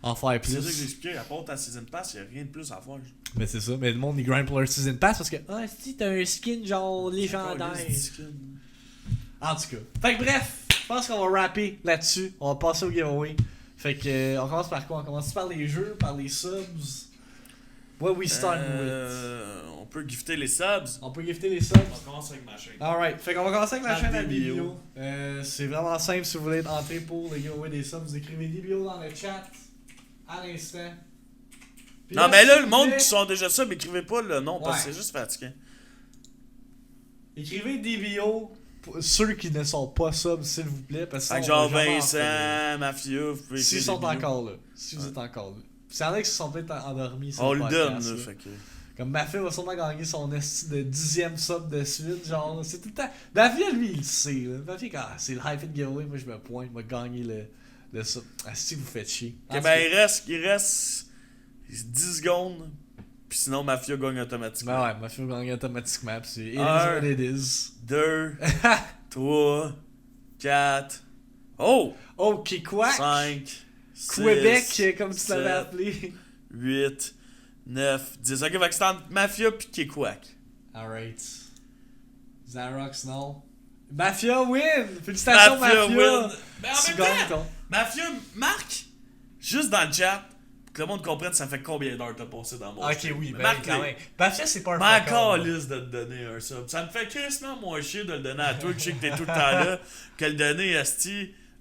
en faire plus. C'est ça que j'expliquais. À part ta Season Pass, il n'y a rien de plus à faire. Mais c'est ça. Mais le monde, il grind pour leur Season Pass parce que, si t'as un skin, genre, légendaire. En tout cas. Fait que bref, je pense qu'on va rapper là-dessus. On va passer au giveaway. Fait que, on commence par quoi? On commence par les jeux, par les subs. What we start with? On peut gifter les subs. On peut gifter les subs. On commence avec ma chaîne. Alright, fait qu'on va commencer avec la chaîne à DBO. DBO. C'est vraiment simple si vous voulez être entré pour le giveaway des subs. Vous écrivez DBO dans le chat à l'instant. Puis Non, mais là, le s'il monde vous plaît, qui sont déjà subs, écrivez pas le nom parce que Ouais. c'est juste fatigant. Écrivez DBO pour ceux qui ne sont pas subs, s'il vous plaît. Parce que Fait que sinon, on genre va jamais en faire. Vincent, Mafia, vous pouvez S'ils écrire sont des vidéos. encore là. Si vous êtes encore là. S'il y en a qui se sont peut-être endormis. sur On le le podcast, donne, là. là. Fait que... Comme Mafia va sûrement gagner son esti de 10e sub de suite, genre, c'est tout le temps... Mafia, lui, il le sait, là. Mafia, quand c'est le hyphen giveaway, moi, je me pointe, il va gagner le sub. Ah, si vous faites chier. Ok, ben il reste 10 secondes, puis sinon Mafia gagne automatiquement. Ben ouais, Mafia va gagner automatiquement, pis c'est... It is Un. what it is. 2, 3, 4, oh! Oh, Kikwak! 5, 6, Québec, comme tu l'avais 7, appelé. 8, 9, 10. Ok, fait que c'est entre Mafia pis Kikwak. Alright. Xarox, non. Mafia win! Félicitations, Mafia! win. Mais en Tu même gagnes temps, ton... Mafia, Marc, juste dans le chat, pour que le monde comprenne ça fait combien d'heures t'as passé dans mon Ok, stream. oui, ben Marc, quand même. Mafia, c'est pas un Mais fuck encore all, là. liste de te donner un sub. Ça me fait crissement moins chier de le donner à toi, que je sais que t'es tout le temps là, que le donner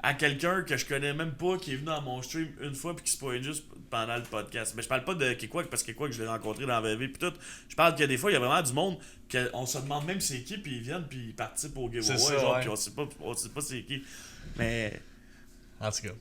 à quelqu'un que je connais même pas, qui est venu dans mon stream une fois puis qui se pointe juste pendant le podcast. Mais je parle pas de Kikwak parce que Kikwak, je l'ai rencontré dans la vraie vie puis tout. Je parle que des fois, il y a vraiment du monde qu'on se demande même c'est qui puis ils viennent puis ils participent au giveaway, C'est ça, genre, ouais. puis on sait pas c'est qui. Mais... En tout cas.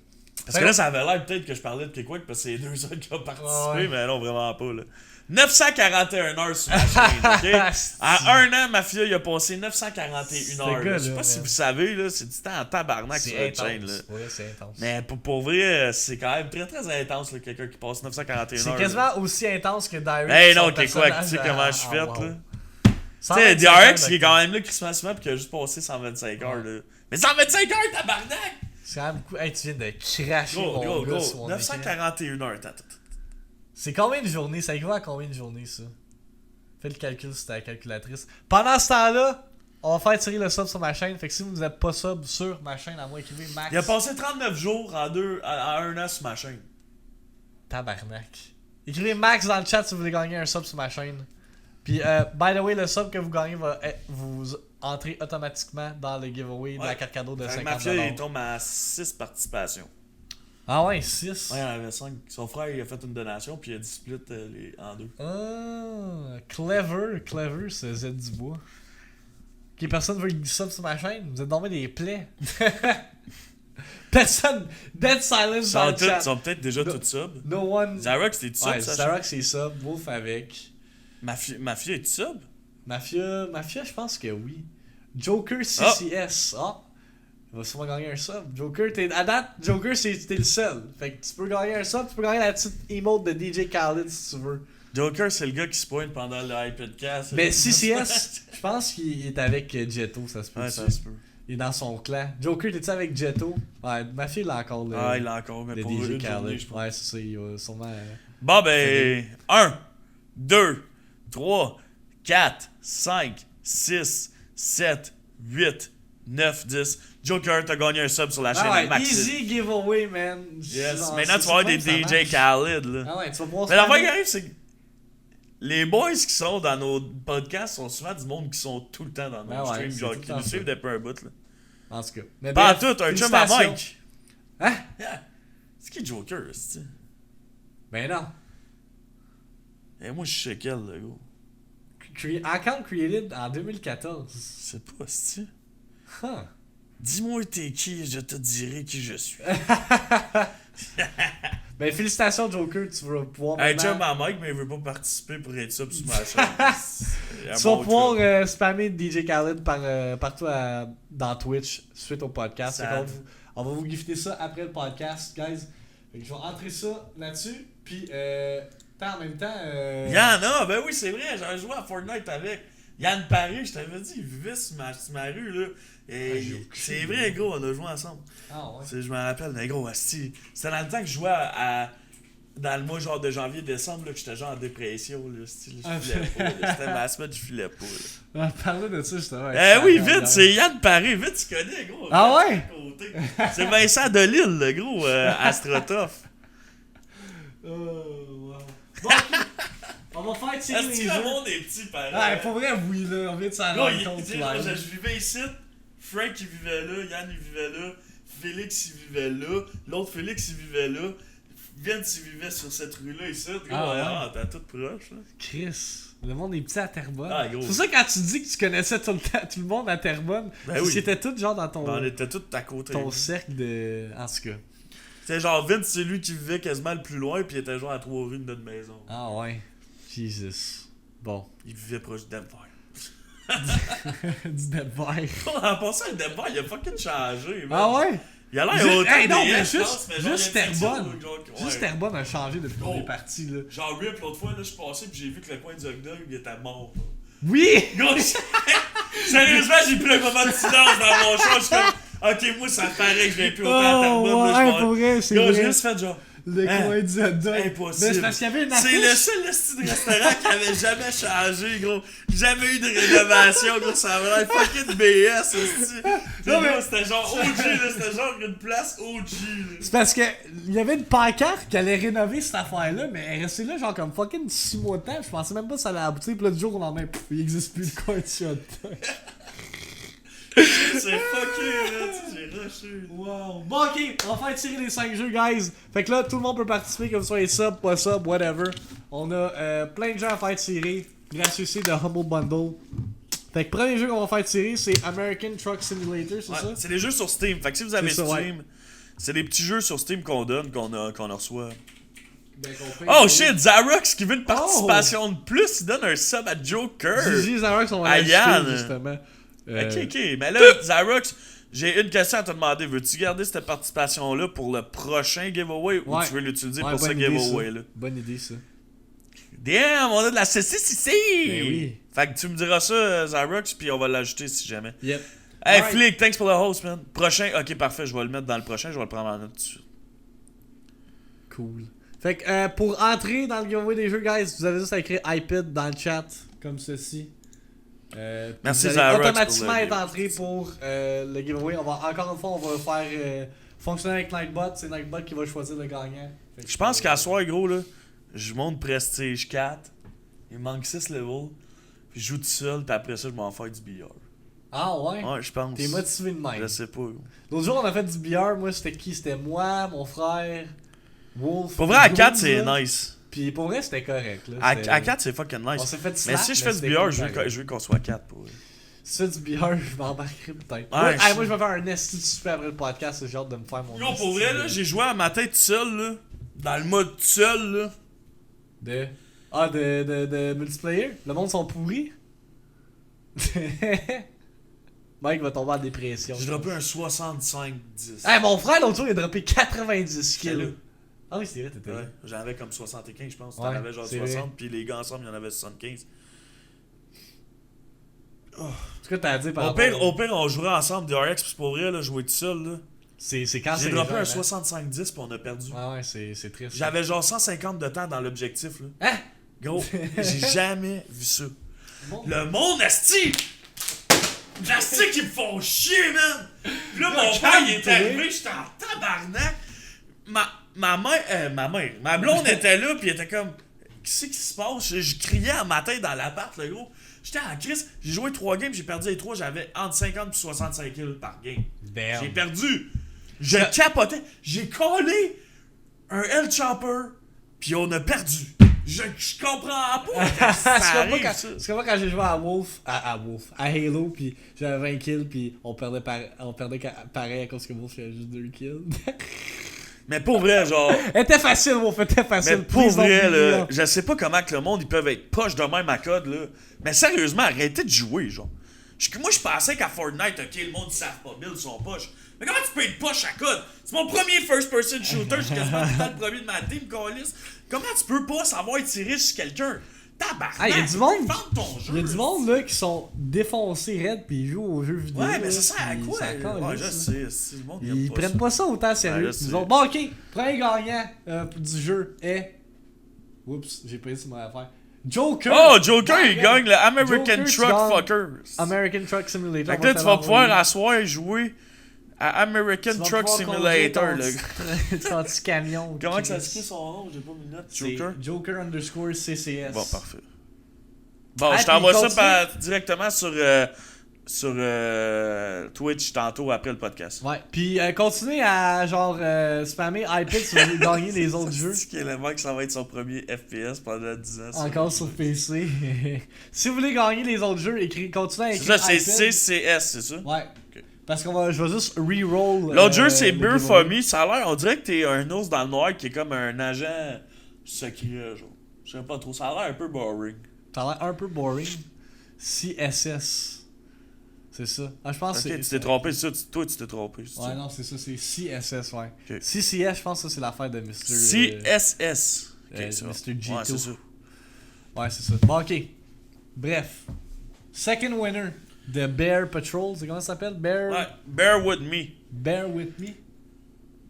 Parce que là, ça avait l'air peut-être que je parlais de Kikwak parce que c'est les deux autres qui ont participé, Ouais. mais non, vraiment pas, là. 941 heures sur ma chaîne, ok? En un an, Mafia, il a passé 941 heures. gars-là, Là. Je sais pas si man. vous savez, là, c'est du temps en tabarnak sur C'est la chaîne. Là. intense. Ouais, c'est intense. Mais pour vrai, c'est quand même très très intense, là, quelqu'un qui passe 941 heures. C'est là. quasiment aussi intense que Direct. Hey son non, Kikwak, tu sais personnage comment à- je suis ah, fait, wow. là. Tu 125 sais, DRX heures qui est de- quand même là Christmas puis qui a juste passé 125 heures, là. Mais 125 heures, tabarnak! C'est quand même beaucoup. Hey, tu viens de cracher mon gars sur mon écran. 941 heures, t'as. C'est combien de journées? Ça équivaut à combien de journées, ça? Fais le calcul sur ta calculatrice. Pendant ce temps-là, on va faire tirer le sub sur ma chaîne. Fait que si vous n'êtes pas sub sur ma chaîne, à moi, écrivez max. Il a passé 39 jours en un an sur ma chaîne. Tabarnak. Écrivez max dans le chat si vous voulez gagner un sub sur ma chaîne. Puis, by the way, le sub que vous gagnez va vous entrer automatiquement dans le giveaway de la carte cadeau de 50$. Mafia, il tombe à 6 participations. Ah ouais, 6. Ouais, il y en avait 5. Son frère, il a fait une donation, puis il a dit split en deux. Ah, clever, ce Z Dubois. Ok, personne veut une sub sur ma chaîne. Vous êtes tombé des plaies. Personne. Dead silence dans le chat. Ils sont peut-être déjà No. tous sub. No one. Xarox, t'es sub, Ouais, ça? Xarox c'est sub. Wolf avec. Mafia est sub? Mafia, je pense que oui. Joker CCS. Ah. Il va sûrement gagner un sub. Joker, à date, Joker, t'es le seul. Fait que tu peux gagner un sub, tu peux gagner la petite emote de DJ Khaled si tu veux. Joker, c'est le gars qui se pointe pendant le iPodcast. Mais CCS, je pense qu'il est avec Jetto, ça se peut. Ouais, ça se peut. Il est dans son clan. Joker, t'es-tu avec Jetto? Ouais, ma fille, l'a encore le. Ah, il l'a encore, mais le pour DJ une journée, Khaled. je pense. Ouais, c'est ça, il va sûrement. Bon, ben, 1, 2, 3, 4, 5, 6, 7, 8, 9, 10. Joker, t'as gagné un sub sur la chaîne Ah ouais, Maxi. easy giveaway, man. Yes, Genre, maintenant tu c'est vas avoir pas des que ça DJ marche. Khaled, là. Ah ouais, tu vas pouvoir Mais la fois qui spammer. arrive, c'est que les boys qui sont dans nos podcasts sont souvent du monde qui sont tout le temps dans nos Ben ouais, streams, c'est genre tout le qui temps nous ça. suivent depuis un bout, là. En tout cas. Mais Pas en bref, tout, un chum à félicitations. Mike. Hein? Yeah. C'est qui Joker, c'est-tu? Ben non. Et moi, je sais quel, le gars. Account created en 2014. Je sais pas, c'est-tu? Huh. Dis-moi t'es qui, je te dirai qui je suis. Ben félicitations Joker, tu vas pouvoir Un maintenant- chum à Mike, mais il veut pas participer pour être sub sur ma chaîne. Tu vas pouvoir spammer DJ Khaled partout dans Twitch suite au podcast. Ça- Fait qu'on on va vous gifter ça après le podcast, guys. Fait que je vais entrer ça là-dessus. Puis, en même temps. Yann, ah, ben oui, c'est vrai, j'avais joué à Fortnite avec Yann Paris, je t'avais dit, il vivait sur ma rue, là. Et j'ai aucune c'est vrai, gros, on a joué ensemble. Ah ouais. Je me rappelle, mais gros, asti, c'était dans le temps que je jouais dans le mois genre de janvier-décembre, là, que j'étais genre en dépression, là, asti, là, je filais pas, là. C'était ma semaine, je filais pas, là. On parlait de ça justement. Oui, vite, c'est Yann Paris, vite, tu connais, gros. Ah vite, ouais? à côté. C'est Vincent Delille, le gros, Astrotophe. Wow. Bon, ok. On va faire tirer Est-ce les que le jeux. monde est petit, pareil? Ouais, pour vrai, oui, là. On vient de s'en Gros, rendre compte. live. je vivais ici, Frank il vivait là, Yann il vivait là, Félix il vivait là, l'autre Félix il vivait là, Vince il vivait sur cette rue-là ici. Gros, Ah ouais? t'es tout proche, là. Chris, le monde est petit à Terrebonne. Ah, gros. C'est pour ça que quand tu dis que tu connaissais tout le monde à Terrebonne, Ben oui. c'était tout genre dans ton, Ben, on était tous à côté. ton cercle de. En tout cas. C'était genre Vince, c'est lui qui vivait quasiment le plus loin, puis il était genre à 3 rues de notre maison. Ah ouais. Jesus. Bon. Il vivait proche de Denver. Du Denver. En passant, Denver, il a fucking changé, man. Ah ouais? Il a l'air Juste- autant hey, non, DS, mais je pense, mais genre, juste il y a une Terrebonne. section, genre, ouais. Juste Terrebonne a changé depuis qu'on Oh. est parti, là. Genre, Rip, l'autre fois, là, je suis passé, puis j'ai vu que le coin du hot dog, il était mort. là. Oui! Gros, sérieusement, j'ai pris un moment de silence dans mon char. Je suis comme, ok, moi, ça me paraît que je viens plus autant à Terrebonne. Oh, là, ouais, je pour vrai, c'est Gros, j'ai vrai. juste fait genre, Le Hein? coin du hot dog. impossible. Mais c'est parce qu'il y avait une C'est le affiche. seul style de restaurant qui avait jamais changé, gros. Jamais eu de rénovation, gros. Ça avait l'air fucking BS, aussi. Non, mais- C'était genre OG, là. C'était genre une place OG, là. C'est parce que il y avait une pancarte qui allait rénover cette affaire-là, mais elle est restée là genre comme fucking 6 mois de temps. Je pensais même pas que ça allait aboutir. Puis là, du jour au lendemain, pouf, il existe plus le coin du hot dog. C'est fucké, là. Tu sais, j'ai rushé. Wow. Bon, ok, on va faire tirer les 5 jeux, guys. Fait que là, tout le monde peut participer, que vous soyez sub, pas sub, whatever. On a plein de jeux à faire tirer, grâce aussi de Humble Bundle. Fait que premier jeu qu'on va faire tirer, c'est American Truck Simulator, c'est Ouais, ça? c'est des jeux sur Steam. Fait que si vous avez C'est ça, Steam, c'est des petits jeux sur Steam qu'on donne, qu'on reçoit. Ben, compris. Oh shit, Zarox qui veut une participation de plus, il donne un sub à Joker. GG Zarox, on va À l'acheter, Yann. justement. Ok, mais là, Zarox, j'ai une question à te demander. Veux-tu garder cette participation-là pour le prochain giveaway ou Ouais. tu veux l'utiliser Ouais, pour ce bonne idée, giveaway-là? ça. Bonne idée, ça. Damn, on a de la saucisse ici! Ben oui. Fait que tu me diras ça, Zarox, puis on va l'ajouter si jamais. Yep. Hey, Alright. Flick, thanks pour le host, man. Prochain, ok, parfait, je vais le mettre dans le prochain, je vais le prendre en note tout de suite. Cool. Fait que pour entrer dans le giveaway des jeux, guys, vous avez juste à écrire iPad dans le chat, comme ceci. Puis Merci, vous allez Zarox, automatiquement pour le être entré pour le giveaway. Encore une fois, on va faire fonctionner avec Nightbot. C'est Nightbot qui va choisir le gagnant. Fait que, Je pense qu'à soir, gros, là, je monte Prestige 4, il me manque 6 levels, puis je joue tout seul, puis après ça, je m'en fais du billard. Ah ouais? Ouais, je pense. T'es motivé de même. Je sais pas, gros. L'autre jour, on a fait du billard. Moi, c'était qui? C'était moi, mon frère, Wolf. Pour vrai, à 4, Goose, c'est là. nice. Puis pour vrai, c'était correct. Là. À C'était- 4, c'est fucking On nice. s'est fait Mais slap, si je fais du c'était billard, cool, je pareil. veux qu'on soit 4 pour. Si tu fais du billard, je m'embarquerai peut-être. Ouais, Ouais, je- moi, je vais faire un esti de super après le podcast. J'ai hâte de me faire mon. Yo, pour esti vrai, de- là, j'ai joué à ma tête tout seul, là. Dans le mode tout seul, là. De. Ah, de multiplayer? Le monde sont pourris? Mike va tomber en dépression. J'ai droppé un 65-10. Hey, mon frère, l'autre jour, il a droppé 90 Quel kills. Ah oui, c'est vrai, t'étais là. Ouais, j'en avais comme 75, je pense. T'en Ouais, avais genre c'est 60, vrai. puis les gars ensemble, il y en avait 75. Ce que t'as dit par Au pire, rapport... on jouerait ensemble DRX, puis pour vrai, là, jouer tout seul. Là. C'est quand J'ai c'est droppé un jeune, 65-10, puis on a perdu. hein. Ouais, c'est triste. J'avais genre 150 de temps dans l'objectif. Là. Hein? Gros, j'ai jamais vu ça. Bon. Le monde, asti! L'asti qui me font chier, man! Puis là, mon père, il est arrivé, j'étais en tabarnak. Ma blonde était là, puis elle était comme, qu'est-ce qui se passe? Je criais à matin dans l'appart, le gros. J'étais en crise, j'ai joué 3 games, j'ai perdu les 3, j'avais entre 50 et 65 kills par game. Damn. J'ai perdu. Je capotais. J'ai collé un L-Chopper, puis on a perdu. Je comprends pas. Ça arrive, ça. C'est comme quand j'ai joué à Wolf, à Halo, puis j'avais 20 kills, puis on perdait pareil à cause que Wolf avait juste 2 kills. Mais pour vrai, genre... était facile, Wolf, était facile. Mais pour Please don't vrai, beat me là, up. je sais pas comment que le monde, ils peuvent être poches de même à code, là. Mais sérieusement, arrêtez de jouer, genre. Moi, je pensais qu'à Fortnite, ok, le monde, ils savent pas build son poche. Mais comment tu peux être poche à code? C'est mon premier first-person shooter, je suis quasiment tout le temps le premier de ma team, câlisse. Comment tu peux pas savoir tirer sur quelqu'un? Tabarnak! Ah, y a du monde. Vendre ton jeu. Il y a du monde là qui sont défoncés raides pis ils jouent aux jeux vidéo. Ouais, mais là, ça sert à pis quoi? ça colle, Ouais, là, je ça. sais. Si le monde, Ils aime prennent pas ça autant sérieux. Ouais, je Nous sais. autres. Bon, ok, premier gagnant du jeu est. Oups, j'ai pas dit ce mot à faire. Joker! Oh, Joker, il Ouais, gagne le American Joker, tu Truck gagnes Fuckers. American Truck Simulator. Fait que là, tu vas pouvoir asseoir jouer à American Truck Simulator, le gars. Ton petit camion. Comment que ça Chris. se fait son nom? J'ai pas mis note. C'est Joker? Joker _ CCS. Bon, parfait. Bon, Ah, je t'envoie puis ça directement sur Twitch tantôt après le podcast. Ouais, pis continuez à genre spammer iPad si vous voulez gagner les autres jeux. C'est que le mec, ça va être son premier FPS pendant 10 ans. Encore sur PC. Si vous voulez gagner les autres jeux, continuez à C'est écrire ça, c'est iPad. CCS, c'est ça? Ouais. Ok. Parce je vais juste reroll. L'autre jeu, c'est le Beer giveaway. for Me. Ça a l'air, on dirait que t'es un ours dans le noir qui est comme un agent secret, genre. Je sais pas trop, ça a l'air un peu boring. Ça a l'air un peu boring. CSS. C'est ça. Ah, je pense Ok, que tu c'est. t'es trompé, c'est ça. Toi, tu t'es trompé. c'est Ouais, ça? non, c'est ça, c'est CSS, ouais. Ok. CCS, je pense que ça, c'est l'affaire de Mr. CSS. Ok, c'est bon. Mr. G2. Ouais, c'est ça. Ouais, c'est ça. Bon, ok. Bref. Second winner de Bear Patrol. C'est comment ça s'appelle? Ouais, Bear With Me. Bear With Me?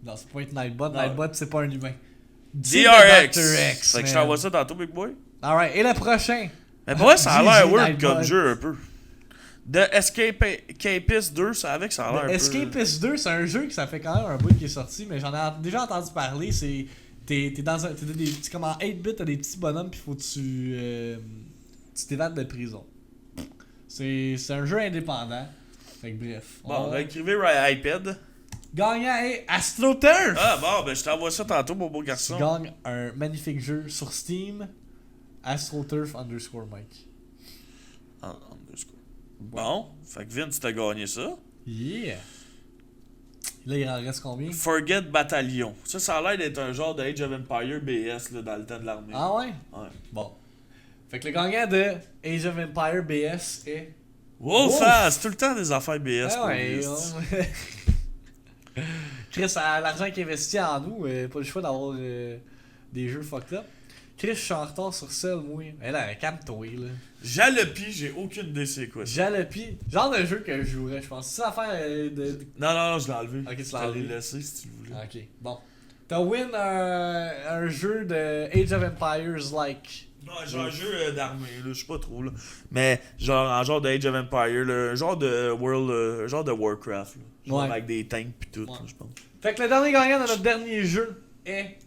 Non, c'est pas être Nightbot. Non. Nightbot, c'est pas un humain. DRX. Dr. X. Fait que je man. t'envoie ça tantôt, Big Boy. Alright, et le prochain? Mais pour vrai, ça a l'air GG weird Nightbot. comme jeu un peu. The Escapist 2, ça avec, ça a l'air un peu. Escapist 2, c'est un jeu que ça fait quand même un bout qui est sorti, mais j'en ai déjà entendu parler. C'est. T'es dans un. T'es des petits. Comme en 8-bit, t'as des petits bonhommes, pis faut que tu t'évades de prison. C'est un jeu indépendant. Fait que bref. Bon, On- réécrivez iPad. Gagnant est AstroTurf! Ah bon, ben je t'envoie ça tantôt, mon beau Tu garçon. gagnes un magnifique jeu sur Steam. AstroTurf _ Mike. Ah, underscore. Bon, fait que Vince, t'as gagné ça. Yeah! Là, il en reste combien? Forget Battalion. Ça a l'air d'être un genre de Age of Empire BS là, dans le temps de l'armée. Ah ouais? Ouais. Bon. Fait que le gagnant de Age of Empire BS est. Wolf, c'est tout le temps des affaires BS. Ah pour ouais, lui, ouais. Chris, l'argent qui est investi en nous, pas le choix d'avoir des jeux fucked up. Chris, je suis en retard sur celle, moi. Mais là, calme-toi, là. Jalopy, j'ai aucune idée c'est quoi ça. Jalopy, genre de jeu que je jouerais, je pense. C'est ça l'affaire de. Non, je l'ai enlevé. Ok, tu Je l'as t'allais enlevé. le laisser si tu le voulais. Ah, ok, bon. T'as win un jeu de Age of Empires like. Non, j'ai un jeu d'armée, là, je sais pas trop, là. Mais genre, en genre de Age of Empire, là, genre de World, genre de Warcraft, là. Genre Ouais. avec des tanks pis tout, Ouais. là, je pense. Fait que le dernier gagnant de notre dernier jeu est.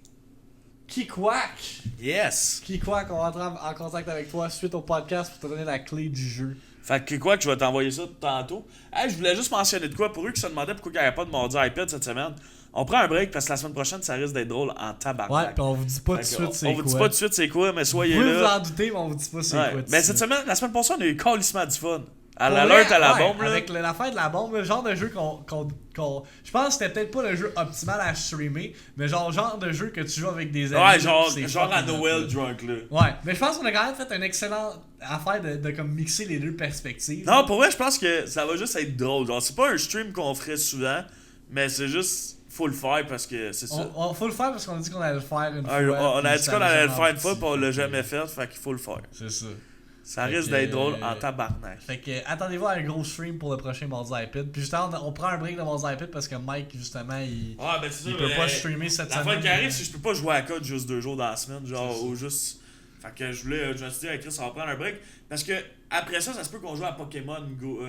Kikwak. Yes! Kikwak, on va entrer en contact avec toi suite au podcast pour te donner la clé du jeu. Fait que quoi que je vais t'envoyer ça tantôt. Hey, je voulais juste mentionner de quoi pour eux qui se demandaient pourquoi il n'y avait pas de mardi iPad cette semaine. On prend un break parce que la semaine prochaine ça risque d'être drôle en Ouais, tabarnak. pis on vous dit pas tout de Fait que suite c'est on quoi. vous dit pas tout de suite c'est quoi, mais soyez Vous pouvez vous là. en douter, mais on vous dit pas c'est Ouais. quoi. tout Mais de cette suite. semaine, la semaine passée, on a eu calissement du fun. À Pour l'alerte vrai, à la ouais, bombe, là. Avec l'affaire de la bombe, le genre de jeu je pense que c'était peut-être pas le jeu optimal à streamer, mais genre de jeu que tu joues avec des amis. Ouais, c'est genre à fucking Noël hot, drunk, là. là. Ouais, mais je pense qu'on a quand même fait une excellente affaire de comme mixer les deux perspectives. Non, pour vrai, je pense que ça va juste être drôle. Genre, c'est pas un stream qu'on ferait souvent, mais c'est juste faut le faire parce que c'est ça. Faut le faire parce qu'on a dit qu'on allait le faire une fois. On a puis dit ça qu'on l'a allait le jamais faire une fois, abouti, puis on l'a fait jamais que- fait, fait qu'il faut le faire. C'est ça. Ça Fait risque que, d'être drôle en tabarnak. Fait que attendez-vous à un gros stream pour le prochain Mardi iPad. Puis justement, on prend un break de Mardi iPad parce que Mike, justement, il Ben c'est peut pas streamer cette La semaine. fois qui arrive, c'est que je peux pas jouer à code juste 2 jours dans la semaine, genre, ou juste. Fait que je me suis dit, Chris, on va prendre un break. Parce que après ça se peut qu'on joue à Pokémon Go.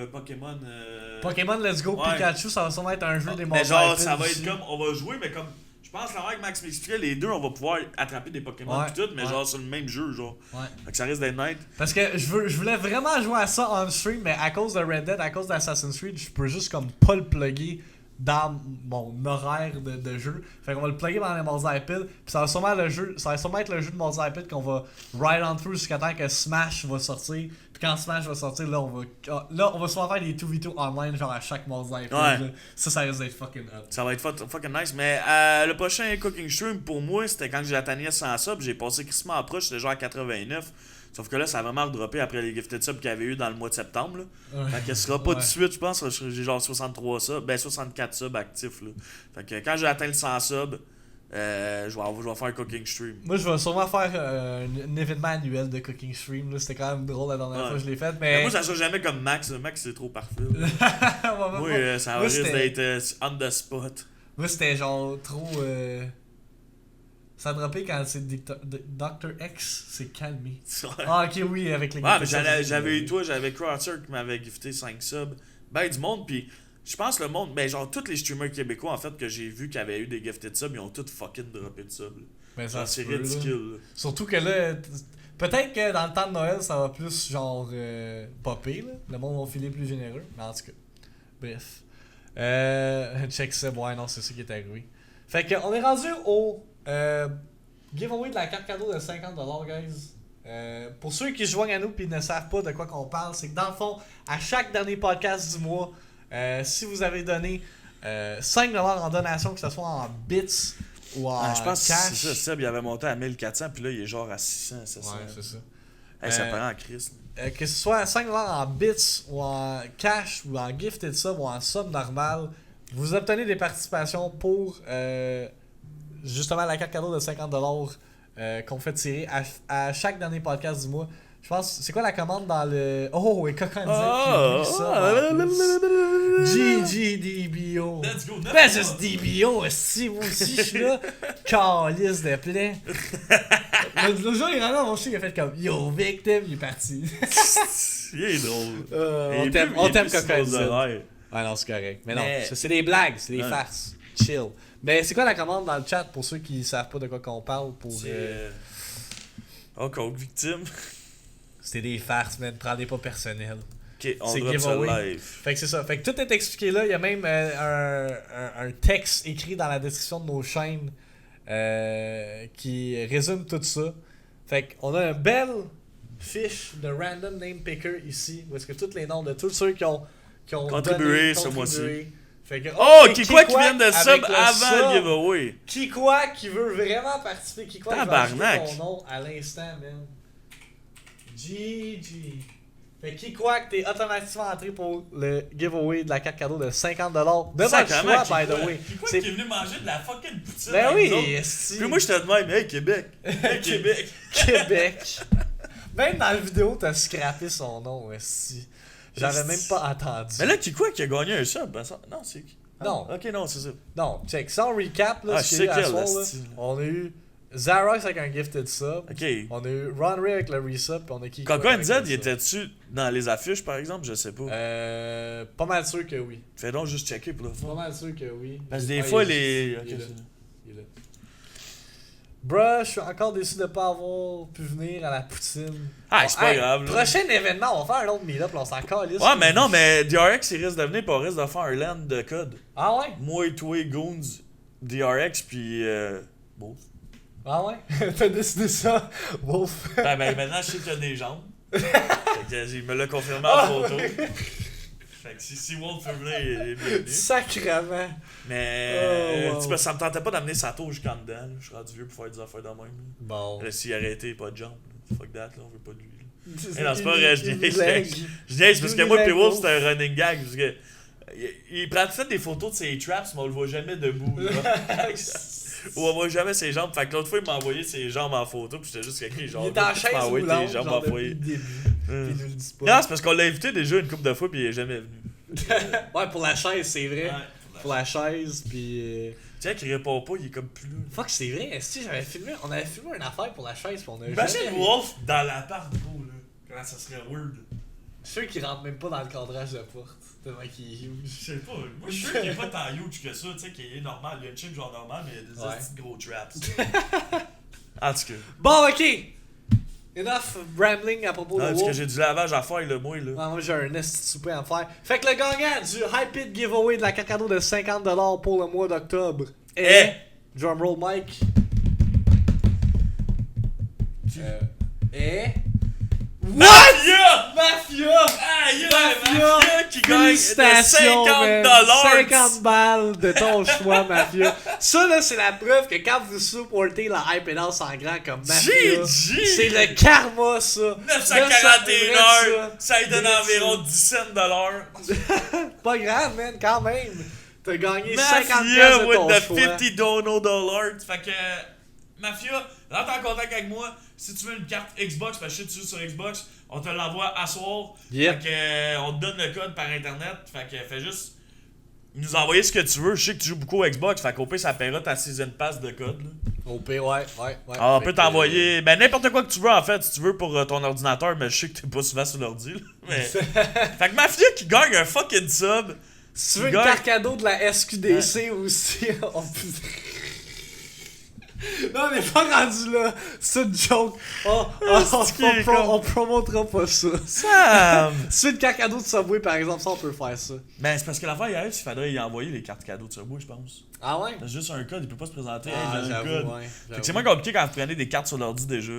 Pokémon Let's Go Ouais. Pikachu, ça va sûrement être un jeu des Mais Mardi genre, iPad ça va aussi. être comme. On va jouer, mais comme. Je pense que la que Max m'expliquait, les deux, on va pouvoir attraper des Pokémon Ouais, pis tout, mais ouais. genre sur le même jeu, genre. Ouais. Fait que ça risque d'être night. Parce que je voulais vraiment jouer à ça on stream, mais à cause de Red Dead, à cause d'Assassin's Creed, je peux juste comme pas le plugger dans mon horaire de jeu. Fait qu'on va le plugger dans les Mardi iPad, puis ça va sûrement être le jeu de Mardi iPad qu'on va ride on through jusqu'à temps que Smash va sortir. Puis quand Smash va sortir, là on va souvent faire des 2v2 online genre à chaque Mardi iPad. Ouais. Là. Ça risque d'être fucking up. Ça va être fucking nice. Mais le prochain cooking stream pour moi, c'était quand j'ai atteigné 100 subs. J'ai passé crissement proche, j'étais genre à 89. Sauf que là, ça a vraiment redroppé après les gifted subs qu'il y avait eu dans le mois de septembre. Là. Ouais. Fait que ce sera pas tout Ouais. de suite, je pense. J'ai genre 63 subs. Ben 64 subs actifs. Là. Fait que quand j'ai atteint le 100 subs, je vais faire un cooking stream. Moi, je vais sûrement faire un événement annuel de Cooking Stream. Là. C'était quand même drôle la dernière Ouais. fois que je l'ai fait. Mais Mais moi, ça sera jamais comme Max. Max, c'est trop parfait. là. Ouais, Moi, ouais. ça Moi, risque c'était- d'être on the spot. Moi, c'était genre trop. Ça a droppé quand c'est Dr. X s'est calmé. Ah, ok, oui, avec les Ouais, mais j'avais eu toi, j'avais Crowdser qui m'avait gifté 5 subs. Ben, du monde, pis je pense le monde, ben, genre, tous les streamers québécois, en fait, que j'ai vu qui avaient eu des gifted subs, ils ont tous fucking droppé de subs. Mais ça Genre, se c'est peut, là. ridicule. Là. Surtout que là, peut-être que dans le temps de Noël, ça va plus genre popper, là. Le monde va filer plus généreux. Mais en tout cas, bref. Check ça, ouais, non, c'est ça qui est arrivé. Fait que, on est rendu au giveaway de la carte cadeau de 50$, guys. Pour ceux qui se joignent à nous et ne savent pas de quoi qu'on parle, c'est que dans le fond, à chaque dernier podcast du mois, si vous avez donné 5$ en donation, que ce soit en bits ou en Je pense que cash. c'est ça, Seb, il avait monté à 1400, puis là, il est genre à 600, c'est ça. Ouais, c'est ça. Hey, ça paraît en crise. Que ce soit 5$ en bits ou en cash ou en gifted sub ou en sub normal, vous obtenez des participations pour justement la carte cadeau de 50$ qu'on fait tirer à chaque dernier podcast du mois. Je pense, c'est quoi la commande dans le... Oh, et Coco GGDBO. Let's go, Ben, c'est ce DBO, si moi aussi je suis là. Calice de plaie. Le jour, il est rentré dans mon chien, il a fait comme Yo, victim, il est parti. Il est drôle. On t'aime, Coco. Coco. Ah non, c'est correct. Mais non, Mais- ça, c'est des blagues, c'est des Ouais. farces. Chill. Mais c'est quoi la commande dans le chat pour ceux qui savent pas de quoi qu'on parle pour. Oh, Coke victime. C'était des farces, man. Prendez pas personnel. Ok, on C'est drop ça giveaway. live. Fait que c'est ça. Fait que tout est expliqué là. Il y a même un texte écrit dans la description de nos chaînes qui résume tout ça. Fait qu'on a une belle fiche de random name picker ici. Où est-ce que tous les noms de tous ceux qui ont Contribué donné, ce mois-ci. Fait que, Oh, et qui quoi qui vient de avec sub le avant le sub. giveaway? Qui quoi qui veut vraiment participer? Qui quoi qui va Tabarnak. ajouter ton nom à l'instant, man? GG. Fait que qui quoi que t'es automatiquement entré pour le giveaway de la carte cadeau de 50$ de votre Sacrément, choix, by the way. Qui C'est- est venu manger de la fucking poutine? Ben avec nous oui, autres? esti. Puis moi, j'étais de même, hey, Québec. Hey, Québec. Québec. Même dans la vidéo, t'as scrappé son nom, esti. J'avais même pas entendu. Mais là, qui quoi qui a gagné un sub? Ben, ça... Non, c'est qui? Non. Ok, non, c'est ça. Non, check. Sans recap, là, Ah, ce je qu'il y a eu sais à quel, soir, là, esti. on a eu Xarox avec un gifted sub. Ok. On a eu Ron Ray avec le resub, puis on a qui Coco avec NZ, le il sub. était-tu dans les affiches, par exemple? Je sais pas. Pas mal sûr que oui. Fais donc juste checker pour le Pas fun. mal sûr que oui. Parce que des Ouais, fois, il est les... ici, Ok, il est là. c'est- Il est là. Bruh, je suis encore déçu de pas avoir pu venir à la poutine. Ah, c'est pas Hey, grave, là. Prochain événement, on va faire un autre meet-up, là, on s'en calisse. Ouais, mais non, mais DRX, il risque de venir, puis on risque de faire un land de code. Ah ouais? Moi, toi, Goons, DRX, puis... Bon. Ah ouais? T'as décidé ça, Wolf? Ben, maintenant, je sais qu'il y a des jambes. Fait que, il me l'a confirmé en photo. Fait que si Wolf veut venir, il est bienvenu. Sacrement. Mais Oh, wow. tu sais, ça me tentait pas d'amener Sato jusqu'en dedans. Là. Je suis rendu vieux pour faire des affaires de même. Bon. Là, s'il arrêtait, pas de jambes. Là. Fuck that, là, on veut pas de lui. Là. C'est non, c'est pas vrai, je une niaise. blague. Je niaise parce que Une moi, puis blague, Wolf, Wolf. c'était un running gag. Parce que il prend tout des photos de ses traps, mais on le voit jamais debout. Ou on voit jamais ses jambes. Fait que l'autre fois, il m'a envoyé ses jambes en photo, puis j'étais juste quelqu'un genre. Il est en chaise roulante, tes jambes genre envoyées. depuis le début. Puis il nous le dit pas. Non, c'est parce qu'on l'a invité déjà une couple de fois, puis il est jamais venu. Ouais, pour la chaise, c'est vrai. Ouais, Pour la chaise, puis. Tu sais qu'il répond pas, il est comme plus là. Fuck, c'est vrai. Si on avait filmé une affaire pour la chaise, puis on a Imagine jamais- Wolf dans l'appart, gros, là. Comment ça serait weird. Je suis sûr qu'il rentre même pas dans le cadrage de porte. Tellement qu'il est huge. Je sais pas. Moi, je suis sûr qu'il est pas tant huge que ça, tu sais, qu'il est normal. Il y a une chip genre normal, mais il y a des Ouais. petits gros traps. En tout cas. Bon, ok. Enough rambling à propos Ah, de parce que Wolf. j'ai du lavage à faire, là, moi, là. Ah, moi j'ai un esti de souper à me faire. Fait que le gagnant du Hype It Giveaway de la carte cadeau de 50$ pour le mois d'octobre est... Drumroll Mike. Est... Mafia! Mafia! Aïe, Mafia! Mafia qui gagne de Félicitations, 50 man. $! 50 balles de ton choix, Mafia. Ça, là, c'est la preuve que quand vous supportez la Hype It House en grand comme Mafia, GG! c'est le karma, ça. 941 heures, ça lui donne Vrai, environ 17 $. Pas grave, man, quand même. T'as gagné 50 Mafia pièces de ton with the choix. 50 dono dollars. Fait que, Mafia, rentre en contact avec moi. Si tu veux une carte Xbox, parce que je sais que tu joues sur Xbox, on te l'envoie à soir. Yep. Fait que, on te donne le code par internet. Fait que, fais juste nous envoyer ce que tu veux. Je sais que tu joues beaucoup au Xbox. Fait qu'au pire, ça paiera ta season pass de code. Là. Au pire, ouais. Alors, on Fait peut que, t'envoyer ben, n'importe quoi que tu veux en fait, si tu veux pour ton ordinateur, mais je sais que t'es pas souvent sur l'ordi. Là. Mais... fait que Mafia qui gagne un fucking sub. Si tu veux une Gars- carte cadeau de la SQDC aussi, on peut... Non, on n'est pas rendu là. C'est une joke. On promotera pas ça. Sam! Si tu veux une carte cadeau de Subway, par exemple, ça, on peut faire ça. Ben, c'est parce que l'affaire hier, il faudrait y envoyer les cartes cadeaux de Subway, je pense. Ah ouais? C'est juste un code, il peut pas se présenter. Ah, Hey, j'ai un j'avoue, code. ouais. Fait que c'est moins compliqué quand vous prenez des cartes sur l'ordi déjà.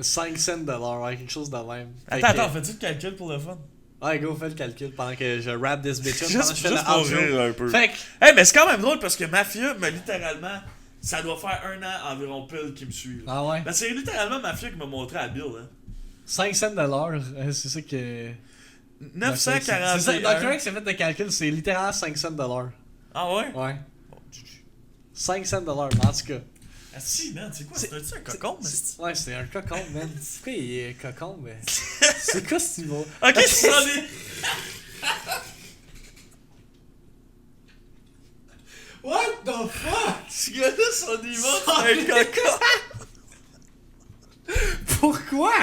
5 cents de l'heure, ouais, quelque chose de même. Fait Attends, que- fais-tu le calcul pour le fun? Ouais, go, fais le calcul pendant que je rap this bitch up, Juste- pendant que je fais juste le pour outro. rire un peu. Fait que... Hey, mais c'est quand même drôle parce que Mafia m'a littéralement. Ça doit faire 1 an environ pile qui me suit. Là. Ah ouais? Ben, c'est littéralement Mafia qui m'a montré à Bill. Hein. 5 cents de l'heure, c'est ça que... 941. C'est ça, dans le qui s'est fait de calcul, c'est littéralement 5 cents de l'heure. Ah ouais? Ouais. Bon, GG. 5 cents de l'heure, en tout cas. Ah si, man, c'est quoi? C'est- C'est un cocon, mais c'est. Ouais, c'est un cocon, man. Pourquoi il est cocon, mais... C'est quoi ce niveau? Ok, c'est ça, les. What the fuck? Ce gars-là, son niveau, c'est un cocon. Pourquoi?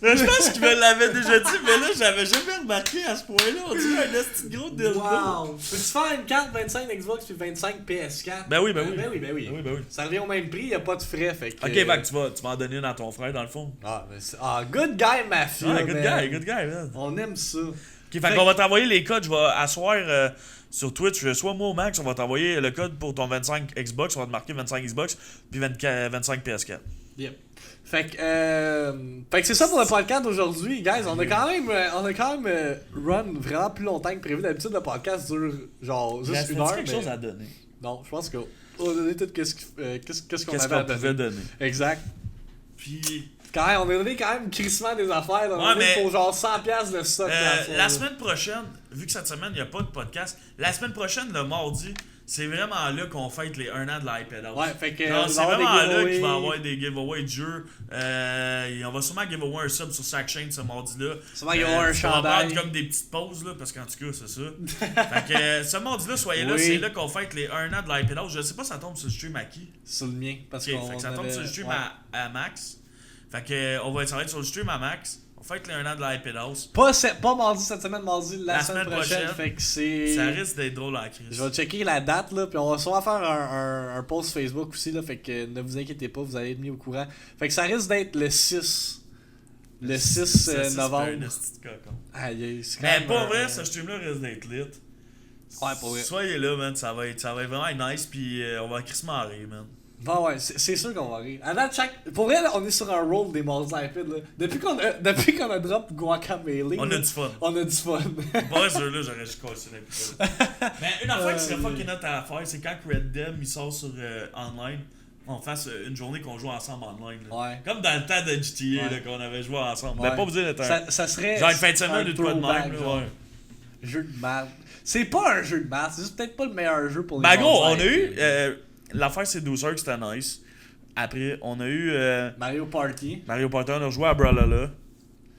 Mais je pense qu'il me l'avait déjà dit, mais là, j'avais jamais remarqué à ce point-là. On dirait un esti de gros dildo. Wow! Peux-tu faire une carte 25 Xbox puis 25 PS4? Ben oui, ben oui. Ben oui. Ben oui, ben oui. Ça revient au même prix, y a pas de frais, fait que... Ok, fait que tu vas en donner une à ton frère, dans le fond. Ah, mais c'est... Ah, good guy, Mafia, Ouais, man. good guy, man. On aime ça. Ok, fait qu'on va t'envoyer les codes. Je vais asseoir sur Twitch, soit moi ou Max, on va t'envoyer le code pour ton 25 Xbox. On va te marquer 25 Xbox, puis 25 PS4. Yep. Fait que c'est ça pour le podcast d'aujourd'hui, guys. On a quand même run vraiment plus longtemps que prévu. D'habitude, le podcast dure genre juste une heure. quelque Mais... chose à donner. Non, je pense qu'on a donné tout qu'est-ce qu'on Qu'est-ce avait à qu'on pouvait donner. donner? Exact. Puis, Quand même, on a donné quand même crissement des affaires. Là, on Ouais, a donné mais- pour genre 100$ de stock. dans le fond, la là. semaine prochaine, vu que cette semaine, il n'y a pas de podcast, la semaine prochaine, le mardi, c'est vraiment là qu'on fête les 1 an de l'iPad House. Ouais, fait que Non, on c'est va avoir vraiment des là giveaways. qu'il va y avoir des giveaways de jeux. Et on va sûrement giveaway un sub sur chaque chaîne ce mardi-là. Sûrement qu'il va y avoir un ça va chandail. prendre comme des petites pauses, là, parce qu'en tout cas, c'est ça. fait que ce mardi-là, soyez là, Oui. c'est là qu'on fête les 1 an de l'iPad House. Je sais pas si ça tombe sur le stream à qui. Sur le mien. Parce Ok, qu'on fait que ça tombe avait- sur le stream ouais. à Max. Fait que ça va être sur le stream à Max. On fête les 1 an de l'iPad House. Pas mardi cette semaine, mardi la, La semaine semaine prochaine. prochaine. Fait que c'est. Ça risque d'être drôle à la crise. Je vais checker la date là, puis on va sûrement faire un post Facebook aussi là, fait que ne vous inquiétez pas, vous allez être mis au courant. Fait que ça risque d'être le 6. Le 6 Ça, c'est novembre. un esti de cocon. Aïe, c'est quand Mais même pour un- vrai, ce stream-là risque d'être lit. Ouais, pour vrai. Soyez là, man. Ça va être vraiment nice. Puis on va crissement rire, man. Bon, ouais, c'est sûr qu'on va rire. À date, pour vrai, là, on est sur un roll des mardis iPad là. Depuis qu'on a drop Guacamelee, On là, a du fun. on a du fun. Pas sûr, là, j'aurais juste cassé l'épisode. Mais une affaire qui serait fucking hot à faire, c'est quand Red Dead il sort sur online, on fasse une journée qu'on joue ensemble online. Là. Ouais. Comme dans le temps de GTA Ouais. là, qu'on avait joué ensemble. Ouais. Ben, pas vous dire d'être un. Ça serait. Genre une fin de semaine un ou de quoi de throwback, même. Là, genre. ouais. Jeu de mal. C'est pas un jeu de masse, c'est juste peut-être pas le meilleur jeu pour les Ben gros, on morts a eu. iPad. L'affaire, c'est 12 heures que c'était nice. Après, on a eu Mario Party. Mario Party, on a joué à Brawlhalla.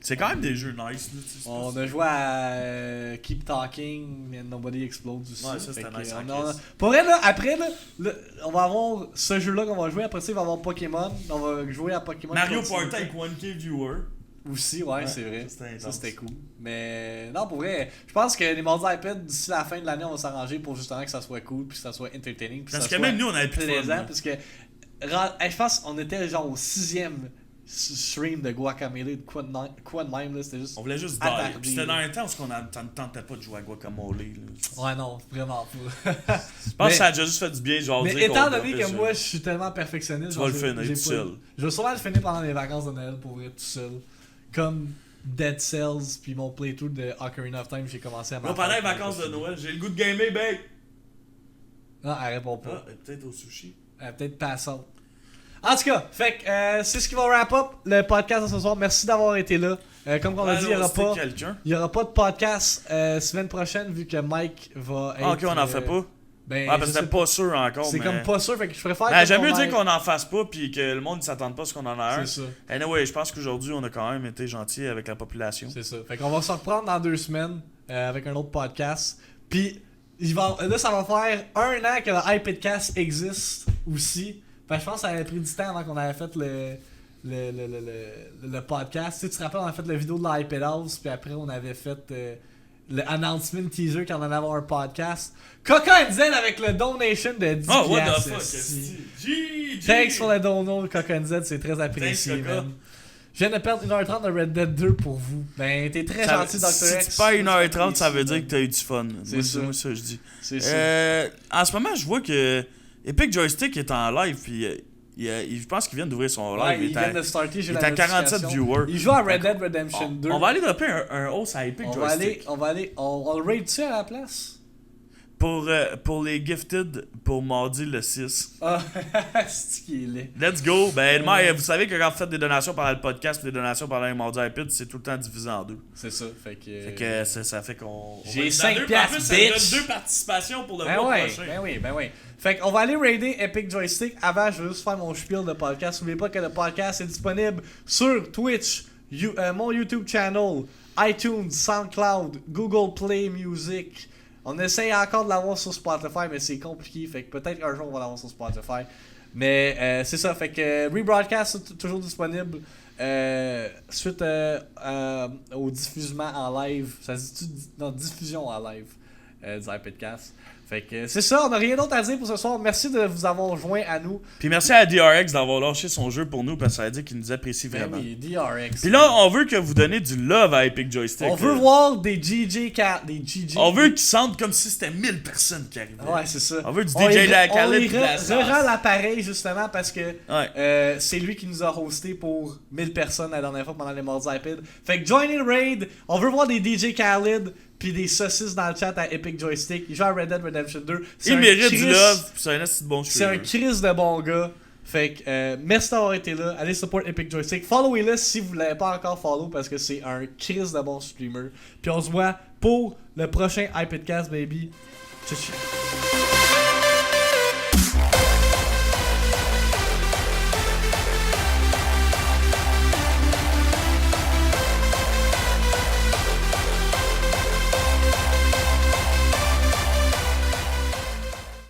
C'est quand même des jeux nice. Là, On a joué à Keep Talking and Nobody Explodes aussi. Ouais, ça, c'était Fait que, nice, Pour vrai, là, après, là, on va avoir ce jeu-là qu'on va jouer. Après ça, il va y avoir Pokémon. On va jouer à Pokémon. Mario Continuity. Party avec 1K viewer. Aussi, ouais, c'est vrai. ça, c'était Ça, intense. c'était cool. Mais non, pour vrai, je pense que les mardis iPad, d'ici la fin de l'année, on va s'arranger pour justement que ça soit cool, puis que ça soit entertaining. Puis Parce ça que soit même nous, on avait plus de fun. plaisant, là. parce que je pense qu'on était genre au 6e stream de Guacamelee, de quoi de même, là, c'était juste. On voulait juste attardé, die. Puis c'était là. dans un temps où on ne tentait pas de jouer à Guacamole. Là. Ouais, non, vraiment pas. Je pense que ça a déjà juste fait du bien, genre Mais dire étant qu'on donné dropait que ça. moi je suis tellement perfectionniste, Tu genre, vas le finir j'ai tout pas- seul. Je vais sûrement le finir pendant les vacances de Noël pour vrai tout seul. Comme Dead Cells puis mon playthrough de Ocarina of Time, j'ai commencé à Moi, pendant les vacances de Noël, j'ai le goût de gamer, babe. Non, elle répond pas. Ah, peut-être au sushi. Peut-être passante. En tout cas, fait que c'est ce qui va wrap up le podcast de ce soir. Merci d'avoir été là. Comme on a dit, il n'y aura pas de podcast semaine prochaine vu que Mike va être. Ah, ok, on n'en fait pas. Ben, Ah, parce je que sais c'était pas sûr encore. C'est mais... comme pas sûr, fait que je préfère. Ben, que j'aime ton mieux dire Mike- qu'on n'en fasse pas puis que le monde ne s'attende pas à ce qu'on en a un. C'est ça. Anyway, je pense qu'aujourd'hui, on a quand même été gentil avec la population. C'est ça. Fait qu'on va se reprendre dans 2 semaines avec un autre podcast. Puis là, ça va faire 1 an que le iPadcast existe aussi. Fait que je pense que ça avait pris du temps avant qu'on avait fait le podcast. Tu sais, tu te rappelles, on a fait la vidéo de l'iPad House, puis après on avait fait le announcement teaser qu'on allait avoir un podcast. Coca NZ avec le donation de 10$. Oh, what the fuck, esti. GG! Thanks for le dono, Coca NZ, c'est très apprécié, Thanks, Coca. man. Je viens de perdre 1h30 de Red Dead 2 pour vous. Ben, t'es très gentil, Dr. Si X. tu perds 1h30, ça veut dire que t'as eu du fun. C'est ça. Moi, ça, je dis. C'est ça. En ce moment, je vois que Epic Joystick est en live, puis je pense qu'il vient d'ouvrir son live. Ouais, il vient de starter, j'ai il la est à 47 notification. viewers. Il joue à Red Dead Redemption 2. On va aller dropper un host à Epic Joystick. On le raid-tu à la place? Pour les gifted, pour mardi le 6. Ah, c'est qui est laid. Let's go. Ben, vous savez que quand vous faites des donations pendant le podcast, des donations pendant les mardis iPad, c'est tout le temps divisé en 2. C'est ça, fait que... Fait que ça fait qu'on... J'ai on va- 5 dans deux- piastres, En plus, ça bitch. donne 2 participations pour le Ben mois ouais, prochain. ben oui. Fait qu'on va aller raider Epic Joystick. Avant, je vais juste faire mon spiel de podcast. N'oubliez pas que le podcast est disponible sur Twitch, mon YouTube channel, iTunes, SoundCloud, Google Play Music. On essaye encore de l'avoir sur Spotify, mais c'est compliqué. Fait que peut-être un jour on va l'avoir sur Spotify. Mais c'est ça. Fait que rebroadcast est toujours disponible. Suite au diffusement en live. Ça se dit diffusion en live du iPadcast. Fait que c'est ça, on n'a rien d'autre à dire pour ce soir. Merci de vous avoir joint à nous. Puis merci à DRX d'avoir lâché son jeu pour nous, parce que ça veut dire qu'il nous apprécie Ben vraiment. oui, DRX. Puis là, on veut que vous donnez du love à Epic Joystick. on veut là. voir des GG Cat, des GG. On veut qu'ils sentent comme si c'était 1000 personnes qui arrivaient. Ouais, c'est ça. On veut du On DJ les- de la on Khaled les pis de la sauce. rend l'appareil justement parce que Ouais. c'est lui qui nous a hosté pour 1000 personnes la dernière fois pendant les mardis iPad. Fait que join le raid. On veut voir des DJ Khaled puis des saucisses dans le chat à Epic Joystick. Il joue à Red Dead Redemption 2. Il mérite du love, pis c'est un assez de bon C'est un Chris de bon gars. Fait que merci d'avoir été là. Allez support Epic Joystick. Followez-le si vous ne l'avez pas encore follow parce que c'est un Chris de bon streamer. Puis on se voit pour le prochain iPadcast, baby. Ciao, ciao.